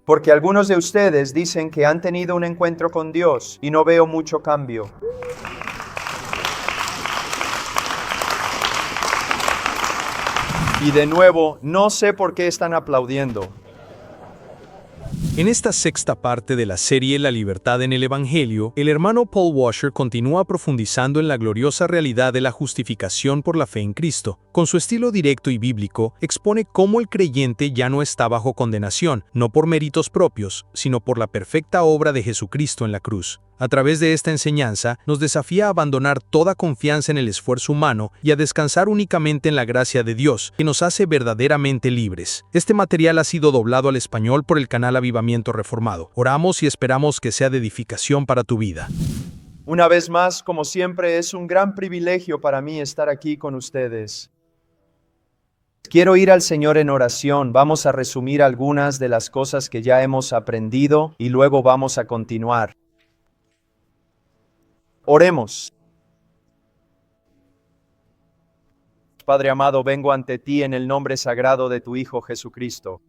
Porque algunos de ustedes dicen que han tenido un encuentro con Dios y no veo mucho cambio. Y de nuevo, no sé por qué están aplaudiendo. En esta sexta parte de la serie La libertad en el Evangelio, el hermano Paul Washer continúa profundizando en la gloriosa realidad de la justificación por la fe en Cristo. Con su estilo directo y bíblico, expone cómo el creyente ya no está bajo condenación, no por méritos propios, sino por la perfecta obra de Jesucristo en la cruz. A través de esta enseñanza, nos desafía a abandonar toda confianza en el esfuerzo humano y a descansar únicamente en la gracia de Dios, que nos hace verdaderamente libres. Este material ha sido doblado al español por el canal Avivamiento Reformado. Oramos y esperamos que sea de edificación para tu vida. Una vez más, como siempre, es un gran privilegio para mí estar aquí con ustedes. Quiero ir al Señor en oración. Vamos a resumir algunas de las cosas que ya hemos aprendido y luego vamos a continuar. Oremos. Padre amado, vengo ante ti en el nombre sagrado de tu Hijo Jesucristo.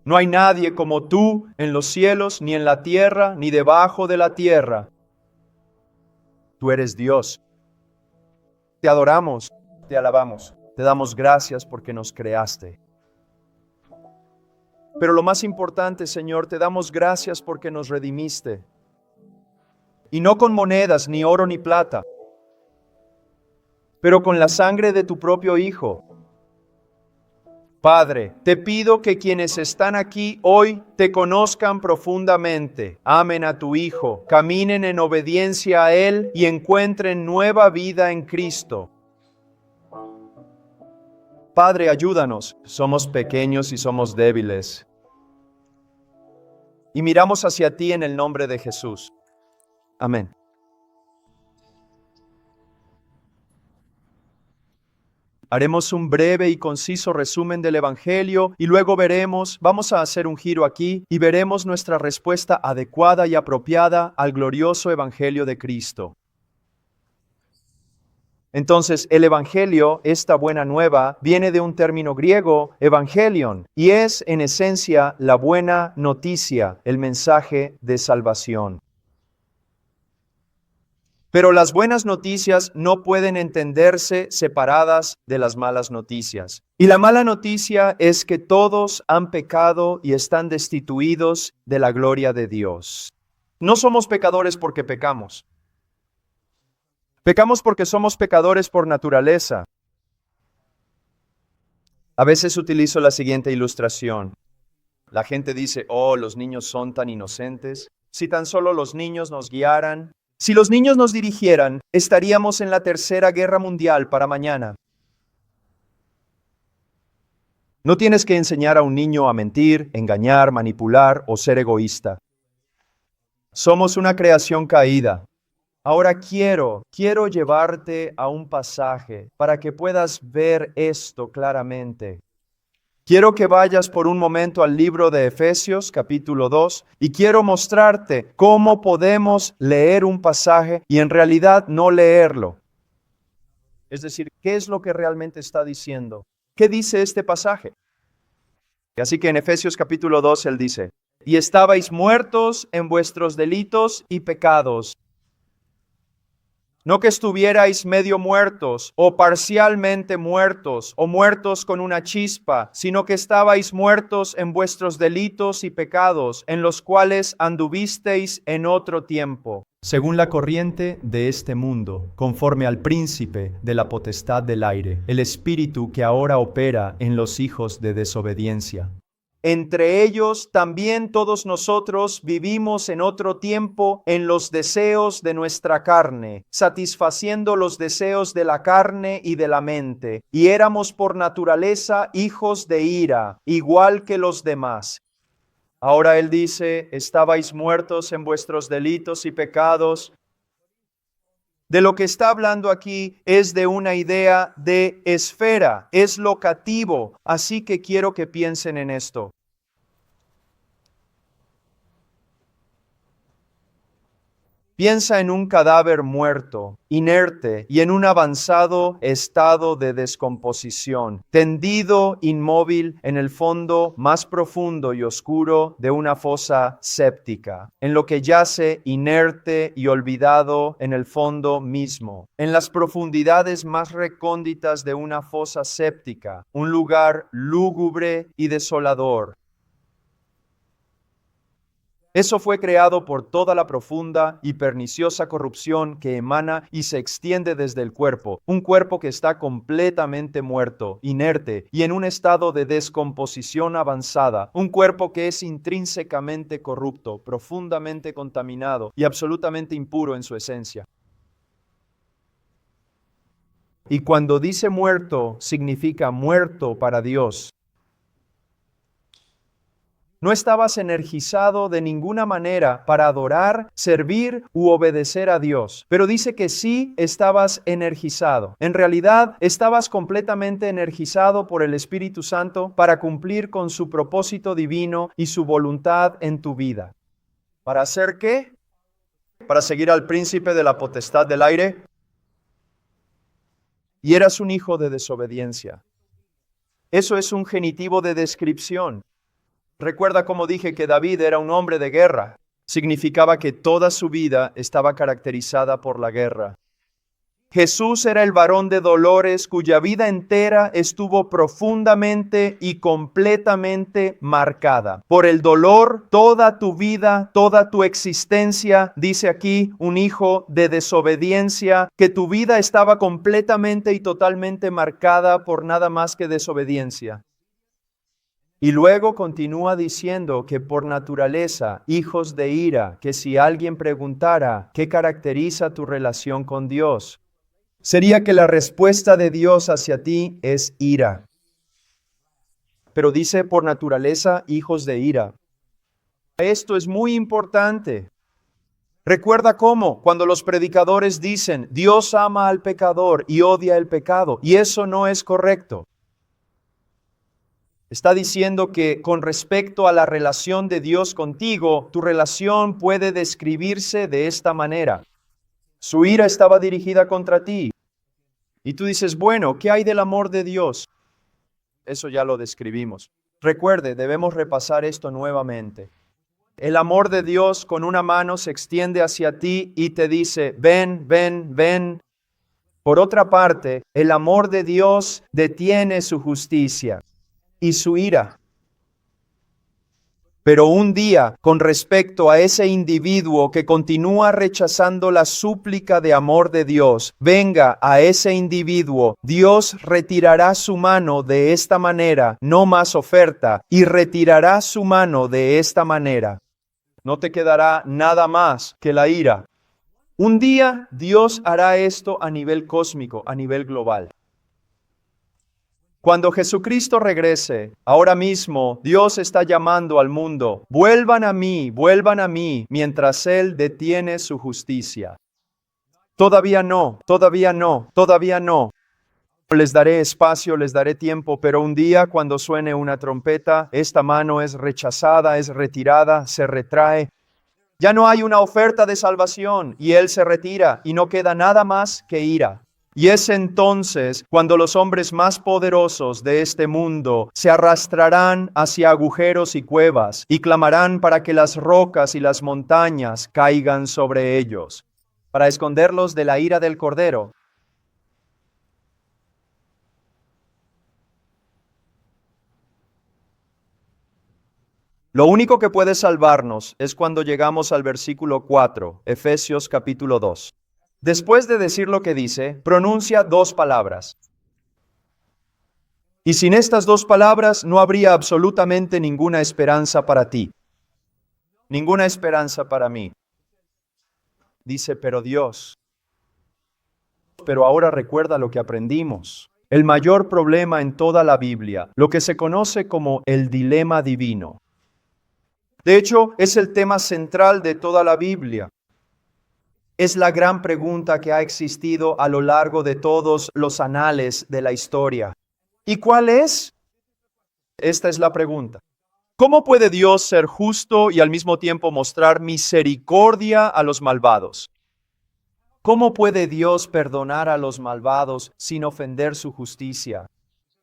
No hay nadie como tú en los cielos, ni en la tierra, ni debajo de la tierra. Tú eres Dios. Te adoramos, te alabamos, te damos gracias porque nos creaste. Pero lo más importante, Señor, te damos gracias porque nos redimiste. Y no con monedas, ni oro, ni plata, pero con la sangre de tu propio Hijo. Padre, te pido que quienes están aquí hoy te conozcan profundamente, amen a tu Hijo, caminen en obediencia a Él y encuentren nueva vida en Cristo. Padre, ayúdanos. Somos pequeños y somos débiles. Y miramos hacia ti en el nombre de Jesús. Amén. Haremos un breve y conciso resumen del Evangelio y luego vamos a hacer un giro aquí y veremos nuestra respuesta adecuada y apropiada al glorioso Evangelio de Cristo. Entonces, el Evangelio, esta buena nueva, viene de un término griego, evangelion, y es en esencia la buena noticia, el mensaje de salvación. Pero las buenas noticias no pueden entenderse separadas de las malas noticias. Y la mala noticia es que todos han pecado y están destituidos de la gloria de Dios. No somos pecadores porque pecamos. Pecamos porque somos pecadores por naturaleza. A veces utilizo la siguiente ilustración. La gente dice, oh, los niños son tan inocentes. Si tan solo los niños nos guiaran. Si los niños nos dirigieran, estaríamos en la Tercera Guerra Mundial para mañana. No tienes que enseñar a un niño a mentir, engañar, manipular o ser egoísta. Somos una creación caída. Ahora quiero llevarte a un pasaje para que puedas ver esto claramente. Quiero que vayas por un momento al libro de Efesios, capítulo 2, y quiero mostrarte cómo podemos leer un pasaje y en realidad no leerlo. Es decir, ¿qué es lo que realmente está diciendo? ¿Qué dice este pasaje? Así que en Efesios capítulo 2 él dice, y estabais muertos en vuestros delitos y pecados. No que estuvierais medio muertos, o parcialmente muertos, o muertos con una chispa, sino que estabais muertos en vuestros delitos y pecados, en los cuales anduvisteis en otro tiempo, según la corriente de este mundo, conforme al príncipe de la potestad del aire, el espíritu que ahora opera en los hijos de desobediencia. Entre ellos también todos nosotros vivimos en otro tiempo en los deseos de nuestra carne, satisfaciendo los deseos de la carne y de la mente, y éramos por naturaleza hijos de ira, igual que los demás. Ahora él dice, estabais muertos en vuestros delitos y pecados. De lo que está hablando aquí es de una idea de esfera, es locativo, así que quiero que piensen en esto. Piensa en un cadáver muerto, inerte y en un avanzado estado de descomposición, tendido inmóvil en el fondo más profundo y oscuro de una fosa séptica, en lo que yace inerte y olvidado en el fondo mismo, en las profundidades más recónditas de una fosa séptica, un lugar lúgubre y desolador. Eso fue creado por toda la profunda y perniciosa corrupción que emana y se extiende desde el cuerpo, un cuerpo que está completamente muerto, inerte y en un estado de descomposición avanzada, un cuerpo que es intrínsecamente corrupto, profundamente contaminado y absolutamente impuro en su esencia. Y cuando dice muerto, significa muerto para Dios. No estabas energizado de ninguna manera para adorar, servir u obedecer a Dios, pero dice que sí estabas energizado. En realidad, estabas completamente energizado por el Espíritu Santo para cumplir con su propósito divino y su voluntad en tu vida. ¿Para hacer qué? ¿Para seguir al príncipe de la potestad del aire? Y eras un hijo de desobediencia. Eso es un genitivo de descripción. Recuerda cómo dije que David era un hombre de guerra. Significaba que toda su vida estaba caracterizada por la guerra. Jesús era el varón de dolores cuya vida entera estuvo profundamente y completamente marcada por el dolor. Toda tu vida, toda tu existencia, dice aquí un hijo de desobediencia, que tu vida estaba completamente y totalmente marcada por nada más que desobediencia. Y luego continúa diciendo que por naturaleza, hijos de ira, que si alguien preguntara qué caracteriza tu relación con Dios, sería que la respuesta de Dios hacia ti es ira. Pero dice por naturaleza, hijos de ira. Esto es muy importante. Recuerda cómo cuando los predicadores dicen, Dios ama al pecador y odia el pecado, y eso no es correcto. Está diciendo que con respecto a la relación de Dios contigo, tu relación puede describirse de esta manera. Su ira estaba dirigida contra ti. Y tú dices, bueno, ¿qué hay del amor de Dios? Eso ya lo describimos. Recuerde, debemos repasar esto nuevamente. El amor de Dios con una mano se extiende hacia ti y te dice, ven, ven, ven. Por otra parte, el amor de Dios detiene su justicia y su ira. Pero un día, con respecto a ese individuo que continúa rechazando la súplica de amor de Dios, venga a ese individuo, Dios retirará su mano de esta manera, no más oferta, y retirará su mano de esta manera. No te quedará nada más que la ira. Un día Dios hará esto a nivel cósmico, a nivel global. Cuando Jesucristo regrese, ahora mismo Dios está llamando al mundo, vuelvan a mí, mientras Él detiene su justicia. Todavía no, todavía no, todavía no. Les daré espacio, les daré tiempo, pero un día cuando suene una trompeta, esta mano es rechazada, es retirada, se retrae. Ya no hay una oferta de salvación y Él se retira y no queda nada más que ira. Y es entonces cuando los hombres más poderosos de este mundo se arrastrarán hacia agujeros y cuevas y clamarán para que las rocas y las montañas caigan sobre ellos, para esconderlos de la ira del Cordero. Lo único que puede salvarnos es cuando llegamos al versículo 4, Efesios capítulo 2. Después de decir lo que dice, pronuncia dos palabras. Y sin estas dos palabras no habría absolutamente ninguna esperanza para ti. Ninguna esperanza para mí. Dice, pero Dios. Pero ahora recuerda lo que aprendimos. El mayor problema en toda la Biblia, lo que se conoce como el dilema divino. De hecho, es el tema central de toda la Biblia. Es la gran pregunta que ha existido a lo largo de todos los anales de la historia. ¿Y cuál es? Esta es la pregunta. ¿Cómo puede Dios ser justo y al mismo tiempo mostrar misericordia a los malvados? ¿Cómo puede Dios perdonar a los malvados sin ofender su justicia?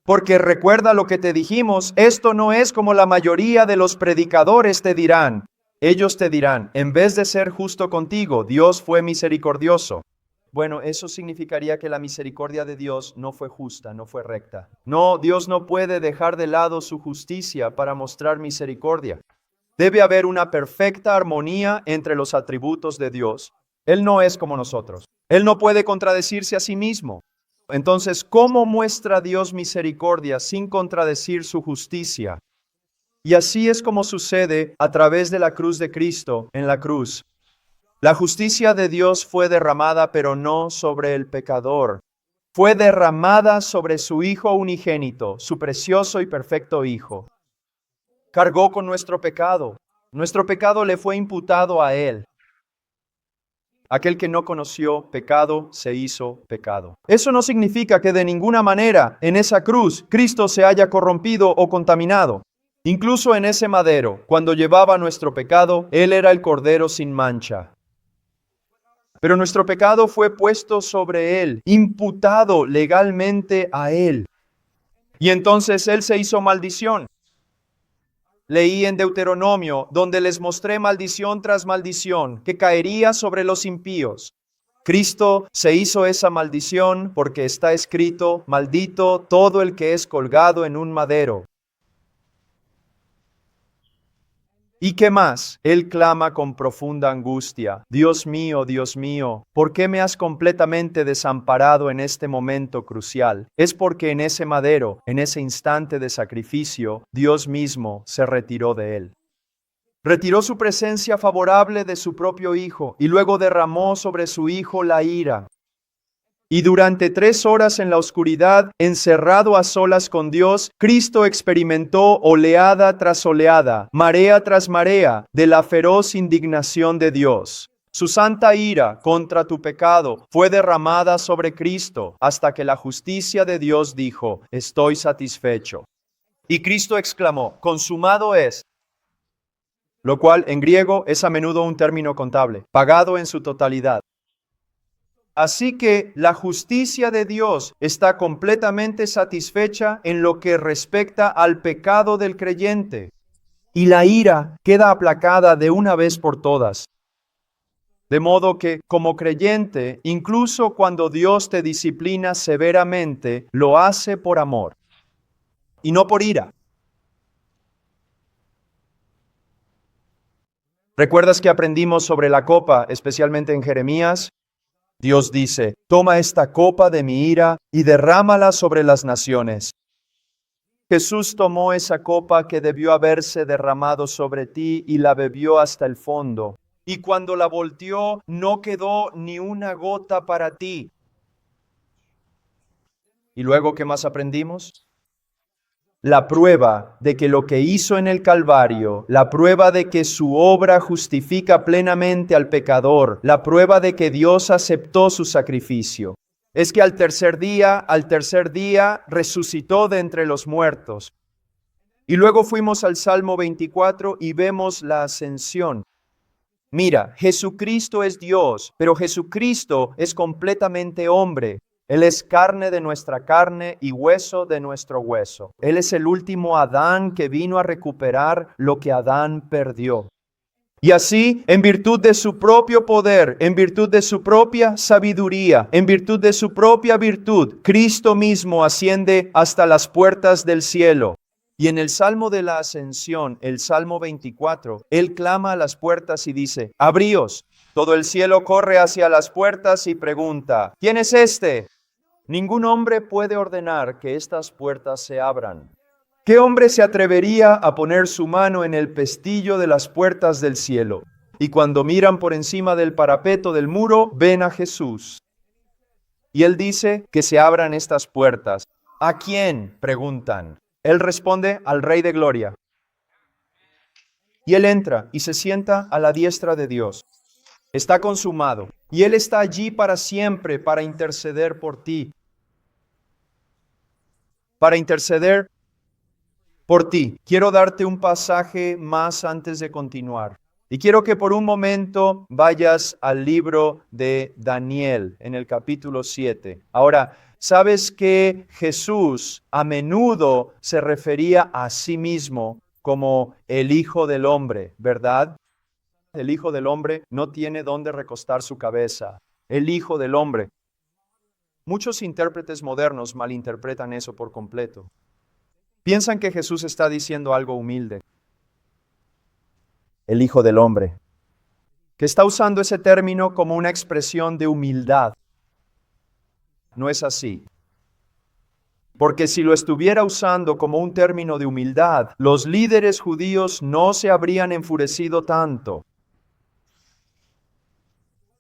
Porque recuerda lo que te dijimos, esto no es como la mayoría de los predicadores te dirán. Ellos te dirán, en vez de ser justo contigo, Dios fue misericordioso. Bueno, eso significaría que la misericordia de Dios no fue justa, no fue recta. No, Dios no puede dejar de lado su justicia para mostrar misericordia. Debe haber una perfecta armonía entre los atributos de Dios. Él no es como nosotros. Él no puede contradecirse a sí mismo. Entonces, ¿cómo muestra Dios misericordia sin contradecir su justicia? Y así es como sucede a través de la cruz de Cristo en la cruz. La justicia de Dios fue derramada, pero no sobre el pecador. Fue derramada sobre su Hijo unigénito, su precioso y perfecto Hijo. Cargó con nuestro pecado. Nuestro pecado le fue imputado a Él. Aquel que no conoció pecado se hizo pecado. Eso no significa que de ninguna manera en esa cruz Cristo se haya corrompido o contaminado. Incluso en ese madero, cuando llevaba nuestro pecado, Él era el Cordero sin mancha. Pero nuestro pecado fue puesto sobre Él, imputado legalmente a Él. Y entonces Él se hizo maldición. Leí en Deuteronomio, donde les mostré maldición tras maldición, que caería sobre los impíos. Cristo se hizo esa maldición porque está escrito, maldito todo el que es colgado en un madero. ¿Y qué más? Él clama con profunda angustia, Dios mío, ¿por qué me has completamente desamparado en este momento crucial? Es porque en ese madero, en ese instante de sacrificio, Dios mismo se retiró de él. Retiró su presencia favorable de su propio Hijo y luego derramó sobre su Hijo la ira. Y durante 3 horas en la oscuridad, encerrado a solas con Dios, Cristo experimentó oleada tras oleada, marea tras marea, de la feroz indignación de Dios. Su santa ira contra tu pecado fue derramada sobre Cristo hasta que la justicia de Dios dijo, estoy satisfecho. Y Cristo exclamó, consumado es, lo cual en griego es a menudo un término contable, pagado en su totalidad. Así que la justicia de Dios está completamente satisfecha en lo que respecta al pecado del creyente. Y la ira queda aplacada de una vez por todas. De modo que, como creyente, incluso cuando Dios te disciplina severamente, lo hace por amor y no por ira. ¿Recuerdas que aprendimos sobre la copa, especialmente en Jeremías? Dios dice, toma esta copa de mi ira y derrámala sobre las naciones. Jesús tomó esa copa que debió haberse derramado sobre ti y la bebió hasta el fondo. Y cuando la volteó, no quedó ni una gota para ti. ¿Y luego qué más aprendimos? La prueba de que lo que hizo en el Calvario, la prueba de que su obra justifica plenamente al pecador, la prueba de que Dios aceptó su sacrificio, es que al tercer día, resucitó de entre los muertos. Y luego fuimos al Salmo 24 y vemos la ascensión. Mira, Jesucristo es Dios, pero Jesucristo es completamente hombre. Él es carne de nuestra carne y hueso de nuestro hueso. Él es el último Adán que vino a recuperar lo que Adán perdió. Y así, en virtud de su propio poder, en virtud de su propia sabiduría, en virtud de su propia virtud, Cristo mismo asciende hasta las puertas del cielo. Y en el Salmo de la Ascensión, el Salmo 24, Él clama a las puertas y dice, abríos. Todo el cielo corre hacia las puertas y pregunta, ¿quién es este? Ningún hombre puede ordenar que estas puertas se abran. ¿Qué hombre se atrevería a poner su mano en el pestillo de las puertas del cielo? Y cuando miran por encima del parapeto del muro, ven a Jesús. Y Él dice que se abran estas puertas. ¿A quién? Preguntan. Él responde, al Rey de Gloria. Y Él entra y se sienta a la diestra de Dios. Está consumado. Y Él está allí para siempre para interceder por ti. Para interceder por ti. Quiero darte un pasaje más antes de continuar. Y quiero que por un momento vayas al libro de Daniel, en el capítulo 7. Ahora, ¿sabes que Jesús a menudo se refería a sí mismo como el Hijo del Hombre, verdad? El Hijo del Hombre no tiene dónde recostar su cabeza. El Hijo del Hombre. Muchos intérpretes modernos malinterpretan eso por completo. Piensan que Jesús está diciendo algo humilde. El Hijo del Hombre, que está usando ese término como una expresión de humildad. No es así. Porque si lo estuviera usando como un término de humildad, los líderes judíos no se habrían enfurecido tanto.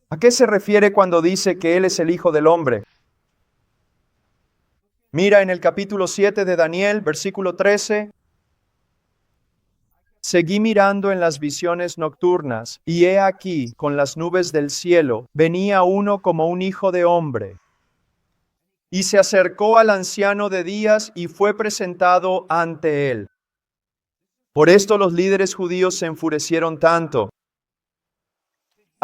¿A qué se refiere cuando dice que Él es el Hijo del Hombre? Mira en el capítulo 7 de Daniel, versículo 13. Seguí mirando en las visiones nocturnas, y he aquí, con las nubes del cielo, venía uno como un hijo de hombre. Y se acercó al anciano de días y fue presentado ante él. Por esto los líderes judíos se enfurecieron tanto.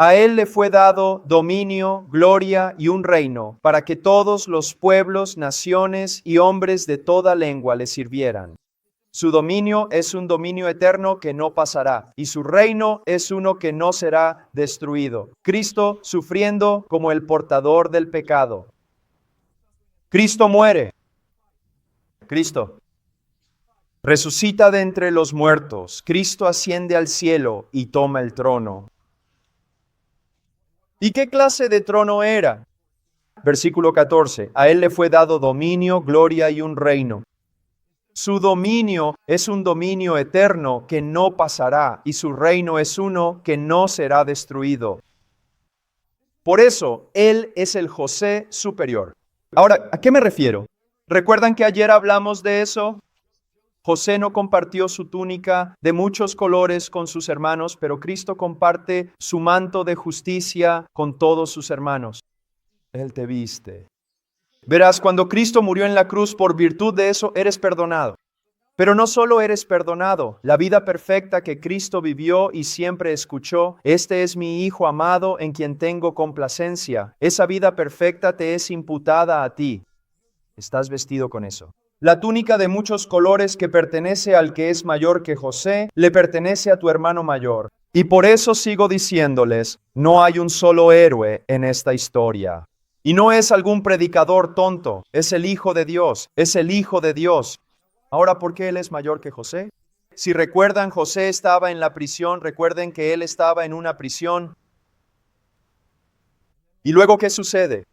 A él le fue dado dominio, gloria y un reino, para que todos los pueblos, naciones y hombres de toda lengua le sirvieran. Su dominio es un dominio eterno que no pasará, y su reino es uno que no será destruido. Cristo sufriendo como el portador del pecado. Cristo muere. Cristo resucita de entre los muertos. Cristo asciende al cielo y toma el trono. ¿Y qué clase de trono era? Versículo 14. A él le fue dado dominio, gloria y un reino. Su dominio es un dominio eterno que no pasará, y su reino es uno que no será destruido. Por eso, Él es el José superior. Ahora, ¿a qué me refiero? ¿Recuerdan que ayer hablamos de eso? José no compartió su túnica de muchos colores con sus hermanos, pero Cristo comparte su manto de justicia con todos sus hermanos. Él te viste. Verás, cuando Cristo murió en la cruz, por virtud de eso eres perdonado. Pero no solo eres perdonado, la vida perfecta que Cristo vivió y siempre escuchó, este es mi Hijo amado en quien tengo complacencia. Esa vida perfecta te es imputada a ti. Estás vestido con eso. La túnica de muchos colores que pertenece al que es mayor que José, le pertenece a tu hermano mayor. Y por eso sigo diciéndoles, no hay un solo héroe en esta historia. Y no es algún predicador tonto, es el Hijo de Dios, es el Hijo de Dios. Ahora, ¿por qué Él es mayor que José? Si recuerdan, José estaba en la prisión, recuerden que Él estaba en una prisión. ¿Y luego qué sucede?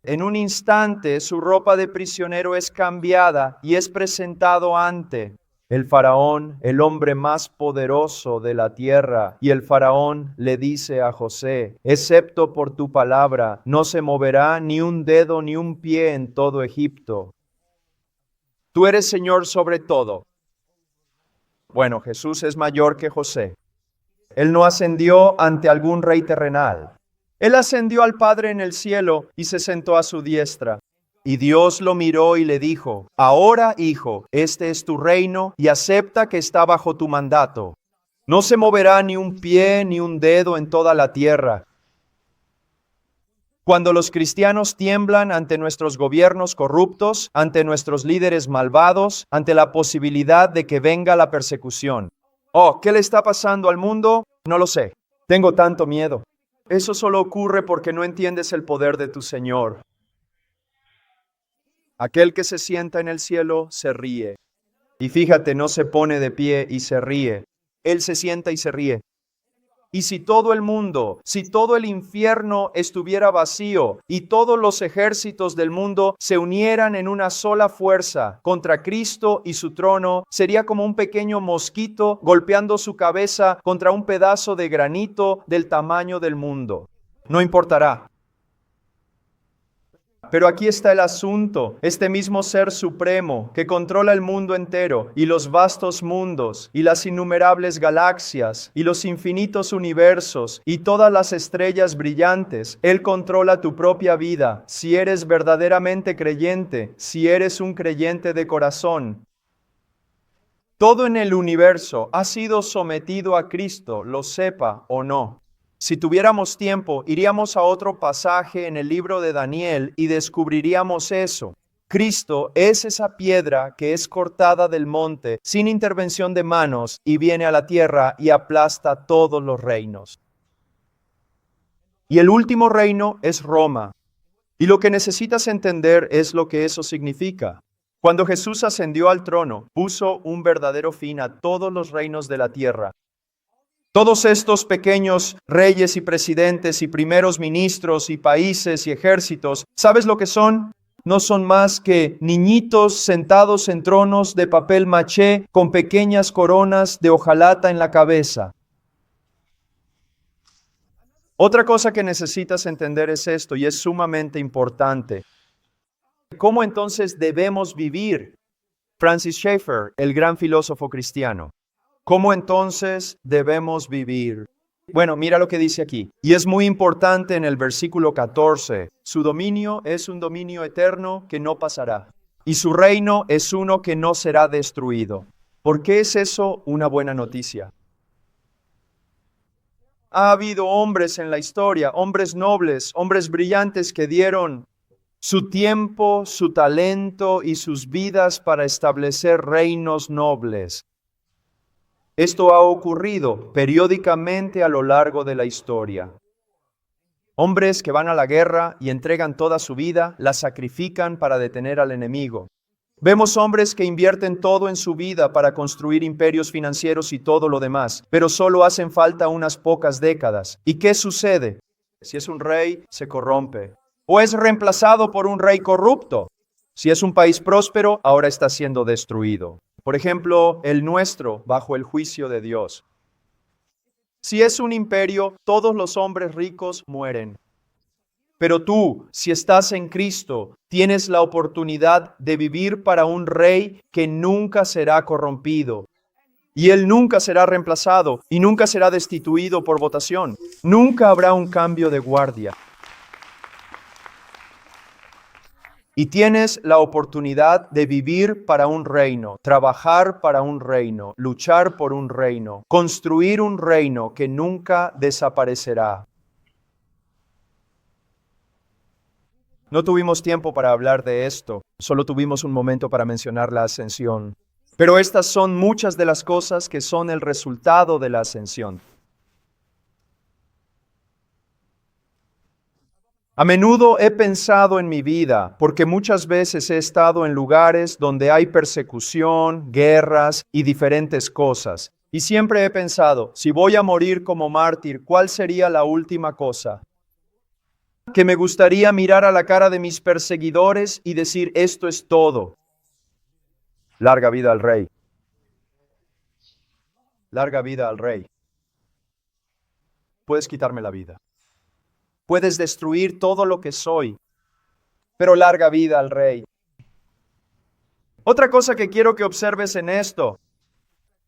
En un instante su ropa de prisionero es cambiada y es presentado ante el faraón, el hombre más poderoso de la tierra. Y el faraón le dice a José, excepto por tu palabra, no se moverá ni un dedo ni un pie en todo Egipto. Tú eres Señor sobre todo. Bueno, Jesús es mayor que José. Él no ascendió ante algún rey terrenal. Él ascendió al Padre en el cielo y se sentó a su diestra. Y Dios lo miró y le dijo, ahora, hijo, este es tu reino y acepta que está bajo tu mandato. No se moverá ni un pie ni un dedo en toda la tierra. Cuando los cristianos tiemblan ante nuestros gobiernos corruptos, ante nuestros líderes malvados, ante la posibilidad de que venga la persecución. Oh, ¿qué le está pasando al mundo? No lo sé. Tengo tanto miedo. Eso solo ocurre porque no entiendes el poder de tu Señor. Aquel que se sienta en el cielo se ríe. Y fíjate, no se pone de pie y se ríe. Él se sienta y se ríe. Y si todo el mundo, si todo el infierno estuviera vacío y todos los ejércitos del mundo se unieran en una sola fuerza contra Cristo y su trono, sería como un pequeño mosquito golpeando su cabeza contra un pedazo de granito del tamaño del mundo. No importará. Pero aquí está el asunto, este mismo ser supremo que controla el mundo entero y los vastos mundos y las innumerables galaxias y los infinitos universos y todas las estrellas brillantes, Él controla tu propia vida si eres verdaderamente creyente, si eres un creyente de corazón. Todo en el universo ha sido sometido a Cristo, lo sepa o no. Si tuviéramos tiempo, iríamos a otro pasaje en el libro de Daniel y descubriríamos eso. Cristo es esa piedra que es cortada del monte sin intervención de manos y viene a la tierra y aplasta todos los reinos. Y el último reino es Roma. Y lo que necesitas entender es lo que eso significa. Cuando Jesús ascendió al trono, puso un verdadero fin a todos los reinos de la tierra. Todos estos pequeños reyes y presidentes y primeros ministros y países y ejércitos, ¿sabes lo que son? No son más que niñitos sentados en tronos de papel maché con pequeñas coronas de hojalata en la cabeza. Otra cosa que necesitas entender es esto, y es sumamente importante. ¿Cómo entonces debemos vivir? Francis Schaeffer, el gran filósofo cristiano. ¿Cómo entonces debemos vivir? Bueno, mira lo que dice aquí. Y es muy importante en el versículo 14. Su dominio es un dominio eterno que no pasará. Y su reino es uno que no será destruido. ¿Por qué es eso una buena noticia? Ha habido hombres en la historia, hombres nobles, hombres brillantes que dieron su tiempo, su talento y sus vidas para establecer reinos nobles. Esto ha ocurrido periódicamente a lo largo de la historia. Hombres que van a la guerra y entregan toda su vida, la sacrifican para detener al enemigo. Vemos hombres que invierten todo en su vida para construir imperios financieros y todo lo demás, pero solo hacen falta unas pocas décadas. ¿Y qué sucede? Si es un rey, se corrompe. O es reemplazado por un rey corrupto. Si es un país próspero, ahora está siendo destruido. Por ejemplo, el nuestro, bajo el juicio de Dios. Si es un imperio, todos los hombres ricos mueren. Pero tú, si estás en Cristo, tienes la oportunidad de vivir para un rey que nunca será corrompido. Y él nunca será reemplazado y nunca será destituido por votación. Nunca habrá un cambio de guardia. Y tienes la oportunidad de vivir para un reino, trabajar para un reino, luchar por un reino, construir un reino que nunca desaparecerá. No tuvimos tiempo para hablar de esto, solo tuvimos un momento para mencionar la ascensión. Pero estas son muchas de las cosas que son el resultado de la ascensión. A menudo he pensado en mi vida, porque muchas veces he estado en lugares donde hay persecución, guerras y diferentes cosas. Y siempre he pensado, si voy a morir como mártir, ¿cuál sería la última cosa? Que me gustaría mirar a la cara de mis perseguidores y decir, esto es todo. Larga vida al rey. Larga vida al rey. Puedes quitarme la vida. Puedes destruir todo lo que soy, pero larga vida al rey. Otra cosa que quiero que observes en esto,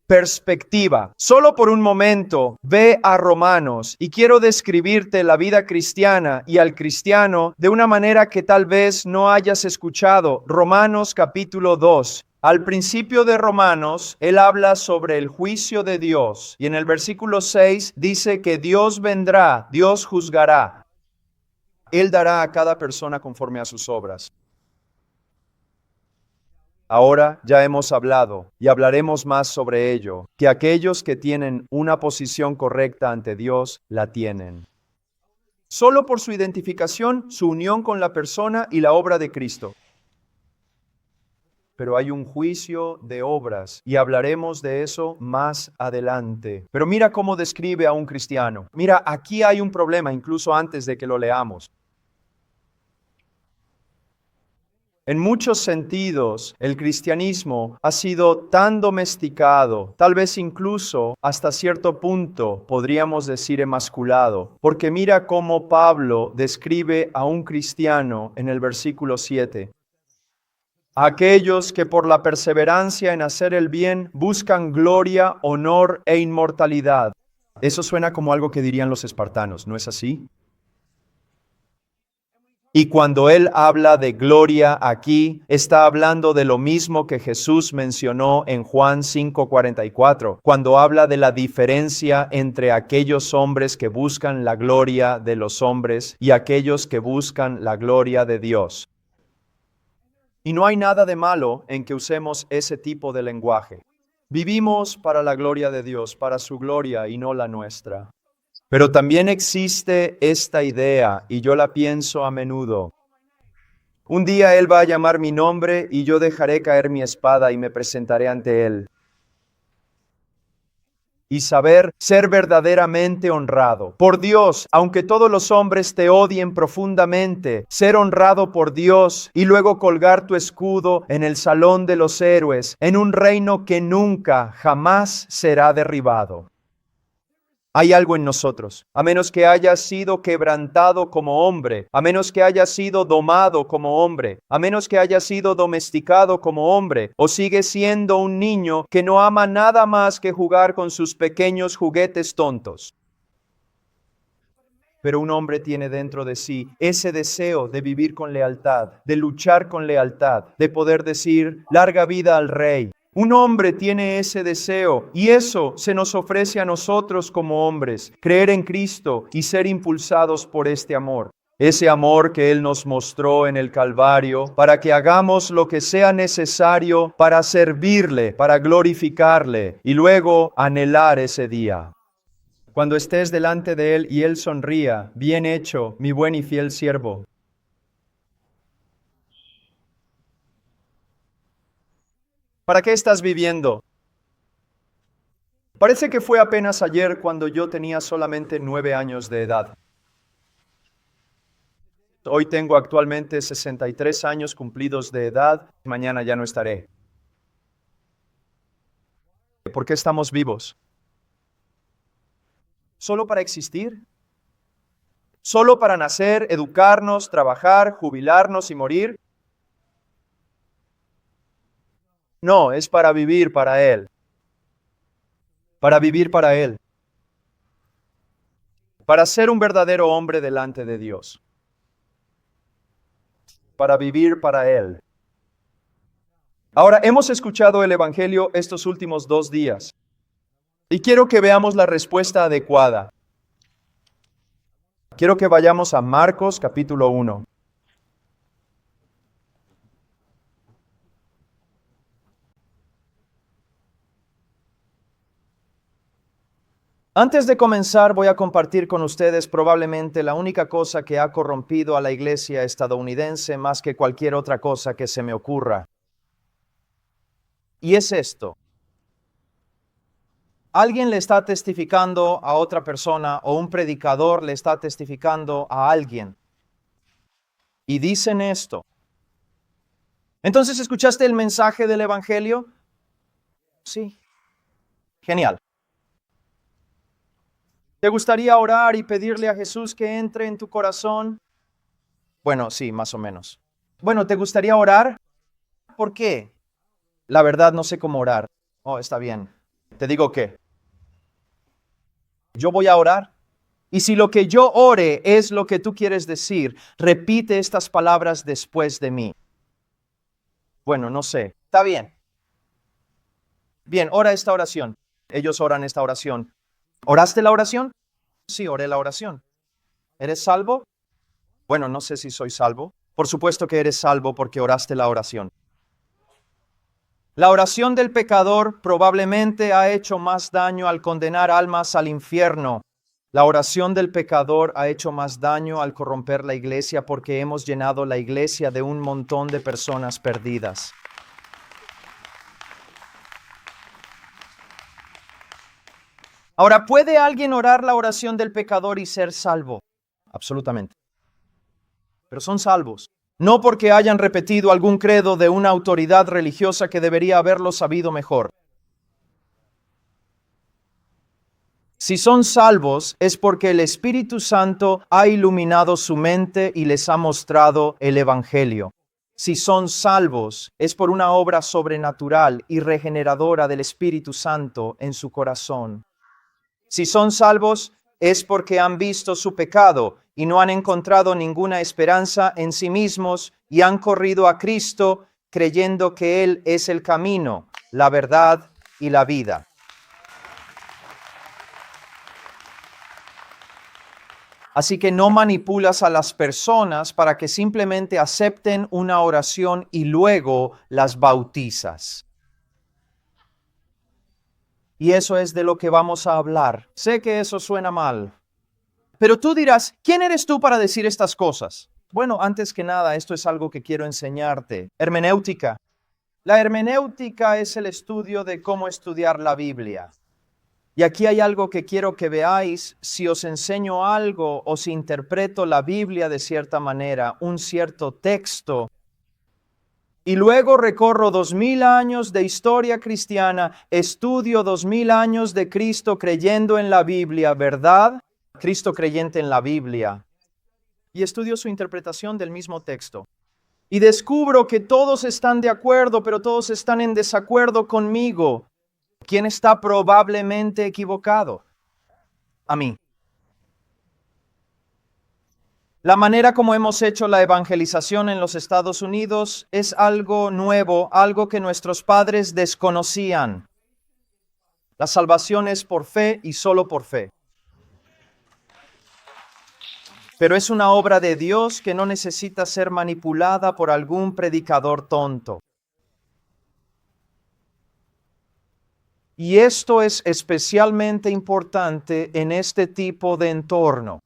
perspectiva. Solo por un momento ve a Romanos y quiero describirte la vida cristiana y al cristiano de una manera que tal vez no hayas escuchado. Romanos capítulo 2. Al principio de Romanos, él habla sobre el juicio de Dios y en el versículo 6 dice que Dios vendrá, Dios juzgará. Él dará a cada persona conforme a sus obras. Ahora ya hemos hablado y hablaremos más sobre ello, que aquellos que tienen una posición correcta ante Dios la tienen. Solo por su identificación, su unión con la persona y la obra de Cristo. Pero hay un juicio de obras y hablaremos de eso más adelante. Pero mira cómo describe a un cristiano. Mira, aquí hay un problema incluso antes de que lo leamos. En muchos sentidos, el cristianismo ha sido tan domesticado, tal vez incluso hasta cierto punto podríamos decir emasculado, porque mira cómo Pablo describe a un cristiano en el versículo 7. Aquellos que por la perseverancia en hacer el bien buscan gloria, honor e inmortalidad. Eso suena como algo que dirían los espartanos, ¿no es así? Y cuando él habla de gloria aquí, está hablando de lo mismo que Jesús mencionó en Juan 5:44, cuando habla de la diferencia entre aquellos hombres que buscan la gloria de los hombres y aquellos que buscan la gloria de Dios. Y no hay nada de malo en que usemos ese tipo de lenguaje. Vivimos para la gloria de Dios, para su gloria y no la nuestra. Pero también existe esta idea, y yo la pienso a menudo. Un día Él va a llamar mi nombre y yo dejaré caer mi espada y me presentaré ante Él. Y saber ser verdaderamente honrado por Dios, aunque todos los hombres te odien profundamente, ser honrado por Dios y luego colgar tu escudo en el salón de los héroes, en un reino que nunca, jamás será derribado. Hay algo en nosotros, a menos que haya sido quebrantado como hombre, a menos que haya sido domado como hombre, a menos que haya sido domesticado como hombre, o sigue siendo un niño que no ama nada más que jugar con sus pequeños juguetes tontos. Pero un hombre tiene dentro de sí ese deseo de vivir con lealtad, de luchar con lealtad, de poder decir, larga vida al rey. Un hombre tiene ese deseo y eso se nos ofrece a nosotros como hombres, creer en Cristo y ser impulsados por este amor. Ese amor que Él nos mostró en el Calvario para que hagamos lo que sea necesario para servirle, para glorificarle y luego anhelar ese día. Cuando estés delante de Él y Él sonría, bien hecho, mi buen y fiel siervo. ¿Para qué estás viviendo? Parece que fue apenas ayer cuando yo tenía solamente 9 años de edad. Hoy tengo actualmente 63 años cumplidos de edad. Mañana ya no estaré. ¿Por qué estamos vivos? ¿Solo para existir? ¿Solo para nacer, educarnos, trabajar, jubilarnos y morir? No, es para vivir para Él. Para vivir para Él. Para ser un verdadero hombre delante de Dios. Para vivir para Él. Ahora, hemos escuchado el Evangelio estos últimos 2 días. Y quiero que veamos la respuesta adecuada. Quiero que vayamos a Marcos capítulo 1. Antes de comenzar, voy a compartir con ustedes probablemente la única cosa que ha corrompido a la iglesia estadounidense más que cualquier otra cosa que se me ocurra. Y es esto. Alguien le está testificando a otra persona o un predicador le está testificando a alguien. Y dicen esto. Entonces, ¿escuchaste el mensaje del Evangelio? Sí. Genial. ¿Te gustaría orar y pedirle a Jesús que entre en tu corazón? Bueno, sí, más o menos. Bueno, ¿te gustaría orar? ¿Por qué? La verdad no sé cómo orar. Oh, está bien. Te digo que yo voy a orar. Y si lo que yo ore es lo que tú quieres decir, repite estas palabras después de mí. Bueno, no sé. Está bien. Bien, ora esta oración. Ellos oran esta oración. ¿Oraste la oración? Sí, oré la oración. ¿Eres salvo? Bueno, no sé si soy salvo. Por supuesto que eres salvo porque oraste la oración. La oración del pecador probablemente ha hecho más daño al condenar almas al infierno. La oración del pecador ha hecho más daño al corromper la iglesia porque hemos llenado la iglesia de un montón de personas perdidas. Ahora, ¿puede alguien orar la oración del pecador y ser salvo? Absolutamente. Pero son salvos. No porque hayan repetido algún credo de una autoridad religiosa que debería haberlo sabido mejor. Si son salvos es porque el Espíritu Santo ha iluminado su mente y les ha mostrado el Evangelio. Si son salvos es por una obra sobrenatural y regeneradora del Espíritu Santo en su corazón. Si son salvos, es porque han visto su pecado y no han encontrado ninguna esperanza en sí mismos y han corrido a Cristo creyendo que Él es el camino, la verdad y la vida. Así que no manipulas a las personas para que simplemente acepten una oración y luego las bautizas. Y eso es de lo que vamos a hablar. Sé que eso suena mal. Pero tú dirás, ¿quién eres tú para decir estas cosas? Bueno, antes que nada, esto es algo que quiero enseñarte. Hermenéutica. La hermenéutica es el estudio de cómo estudiar la Biblia. Y aquí hay algo que quiero que veáis. Si os enseño algo o si interpreto la Biblia de cierta manera, un cierto texto, y luego recorro 2000 años de historia cristiana, estudio 2000 años de Cristo creyendo en la Biblia, ¿verdad? Cristo creyente en la Biblia. Y estudio su interpretación del mismo texto. Y descubro que todos están de acuerdo, pero todos están en desacuerdo conmigo. ¿Quién está probablemente equivocado? A mí. La manera como hemos hecho la evangelización en los Estados Unidos es algo nuevo, algo que nuestros padres desconocían. La salvación es por fe y solo por fe. Pero es una obra de Dios que no necesita ser manipulada por algún predicador tonto. Y esto es especialmente importante en este tipo de entorno.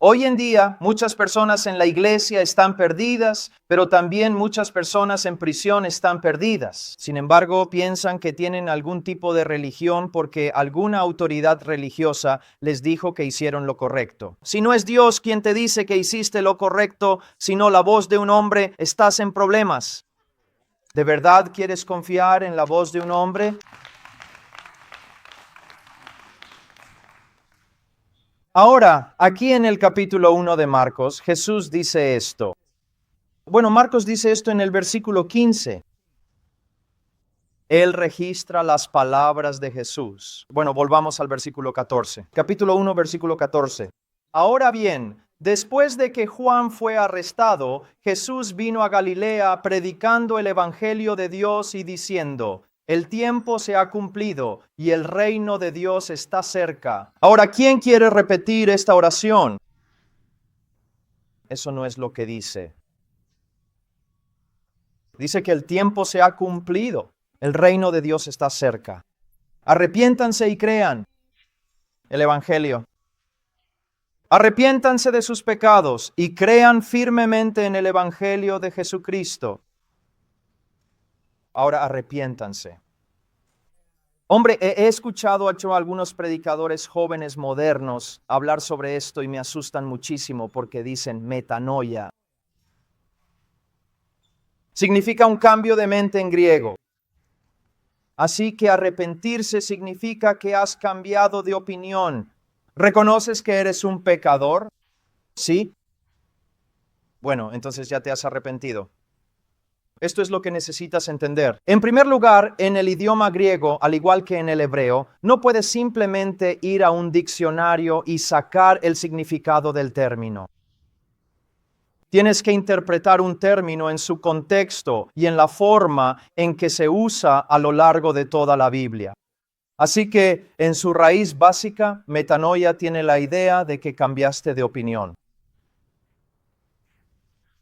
Hoy en día, muchas personas en la iglesia están perdidas, pero también muchas personas en prisión están perdidas. Sin embargo, piensan que tienen algún tipo de religión porque alguna autoridad religiosa les dijo que hicieron lo correcto. Si no es Dios quien te dice que hiciste lo correcto, sino la voz de un hombre, estás en problemas. ¿De verdad quieres confiar en la voz de un hombre? Ahora, aquí en el capítulo 1 de Marcos, Jesús dice esto. Bueno, Marcos dice esto en el versículo 15. Él registra las palabras de Jesús. Bueno, volvamos al versículo 14. Capítulo 1, versículo 14. Ahora bien, después de que Juan fue arrestado, Jesús vino a Galilea predicando el evangelio de Dios y diciendo: el tiempo se ha cumplido y el reino de Dios está cerca. Ahora, ¿quién quiere repetir esta oración? Eso no es lo que dice. Dice que el tiempo se ha cumplido. El reino de Dios está cerca. Arrepiéntanse y crean el evangelio. Arrepiéntanse de sus pecados y crean firmemente en el evangelio de Jesucristo. Ahora arrepiéntanse. Hombre, he escuchado a algunos predicadores jóvenes modernos hablar sobre esto y me asustan muchísimo porque dicen metanoia. Significa un cambio de mente en griego. Así que arrepentirse significa que has cambiado de opinión. ¿Reconoces que eres un pecador? ¿Sí? Bueno, entonces ya te has arrepentido. Esto es lo que necesitas entender. En primer lugar, en el idioma griego, al igual que en el hebreo, no puedes simplemente ir a un diccionario y sacar el significado del término. Tienes que interpretar un término en su contexto y en la forma en que se usa a lo largo de toda la Biblia. Así que, en su raíz básica, metanoia tiene la idea de que cambiaste de opinión.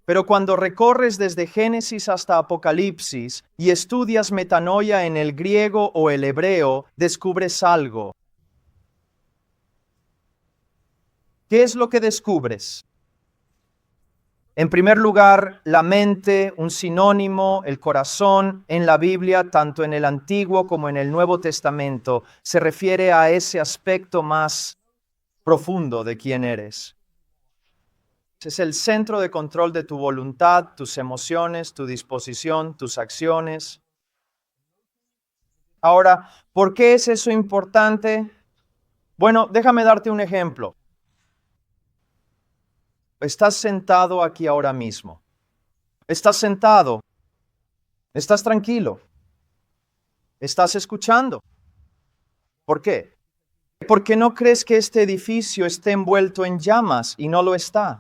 Pero cuando recorres desde Génesis hasta Apocalipsis y estudias metanoia en el griego o el hebreo, descubres algo. ¿Qué es lo que descubres? En primer lugar, la mente, un sinónimo, el corazón, en la Biblia, tanto en el Antiguo como en el Nuevo Testamento, se refiere a ese aspecto más profundo de quién eres. Es el centro de control de tu voluntad, tus emociones, tu disposición, tus acciones. Ahora, ¿por qué es eso importante? Bueno, déjame darte un ejemplo. Estás sentado aquí ahora mismo. Estás sentado. Estás tranquilo. Estás escuchando. ¿Por qué? ¿Por qué no crees que este edificio esté envuelto en llamas y no lo está?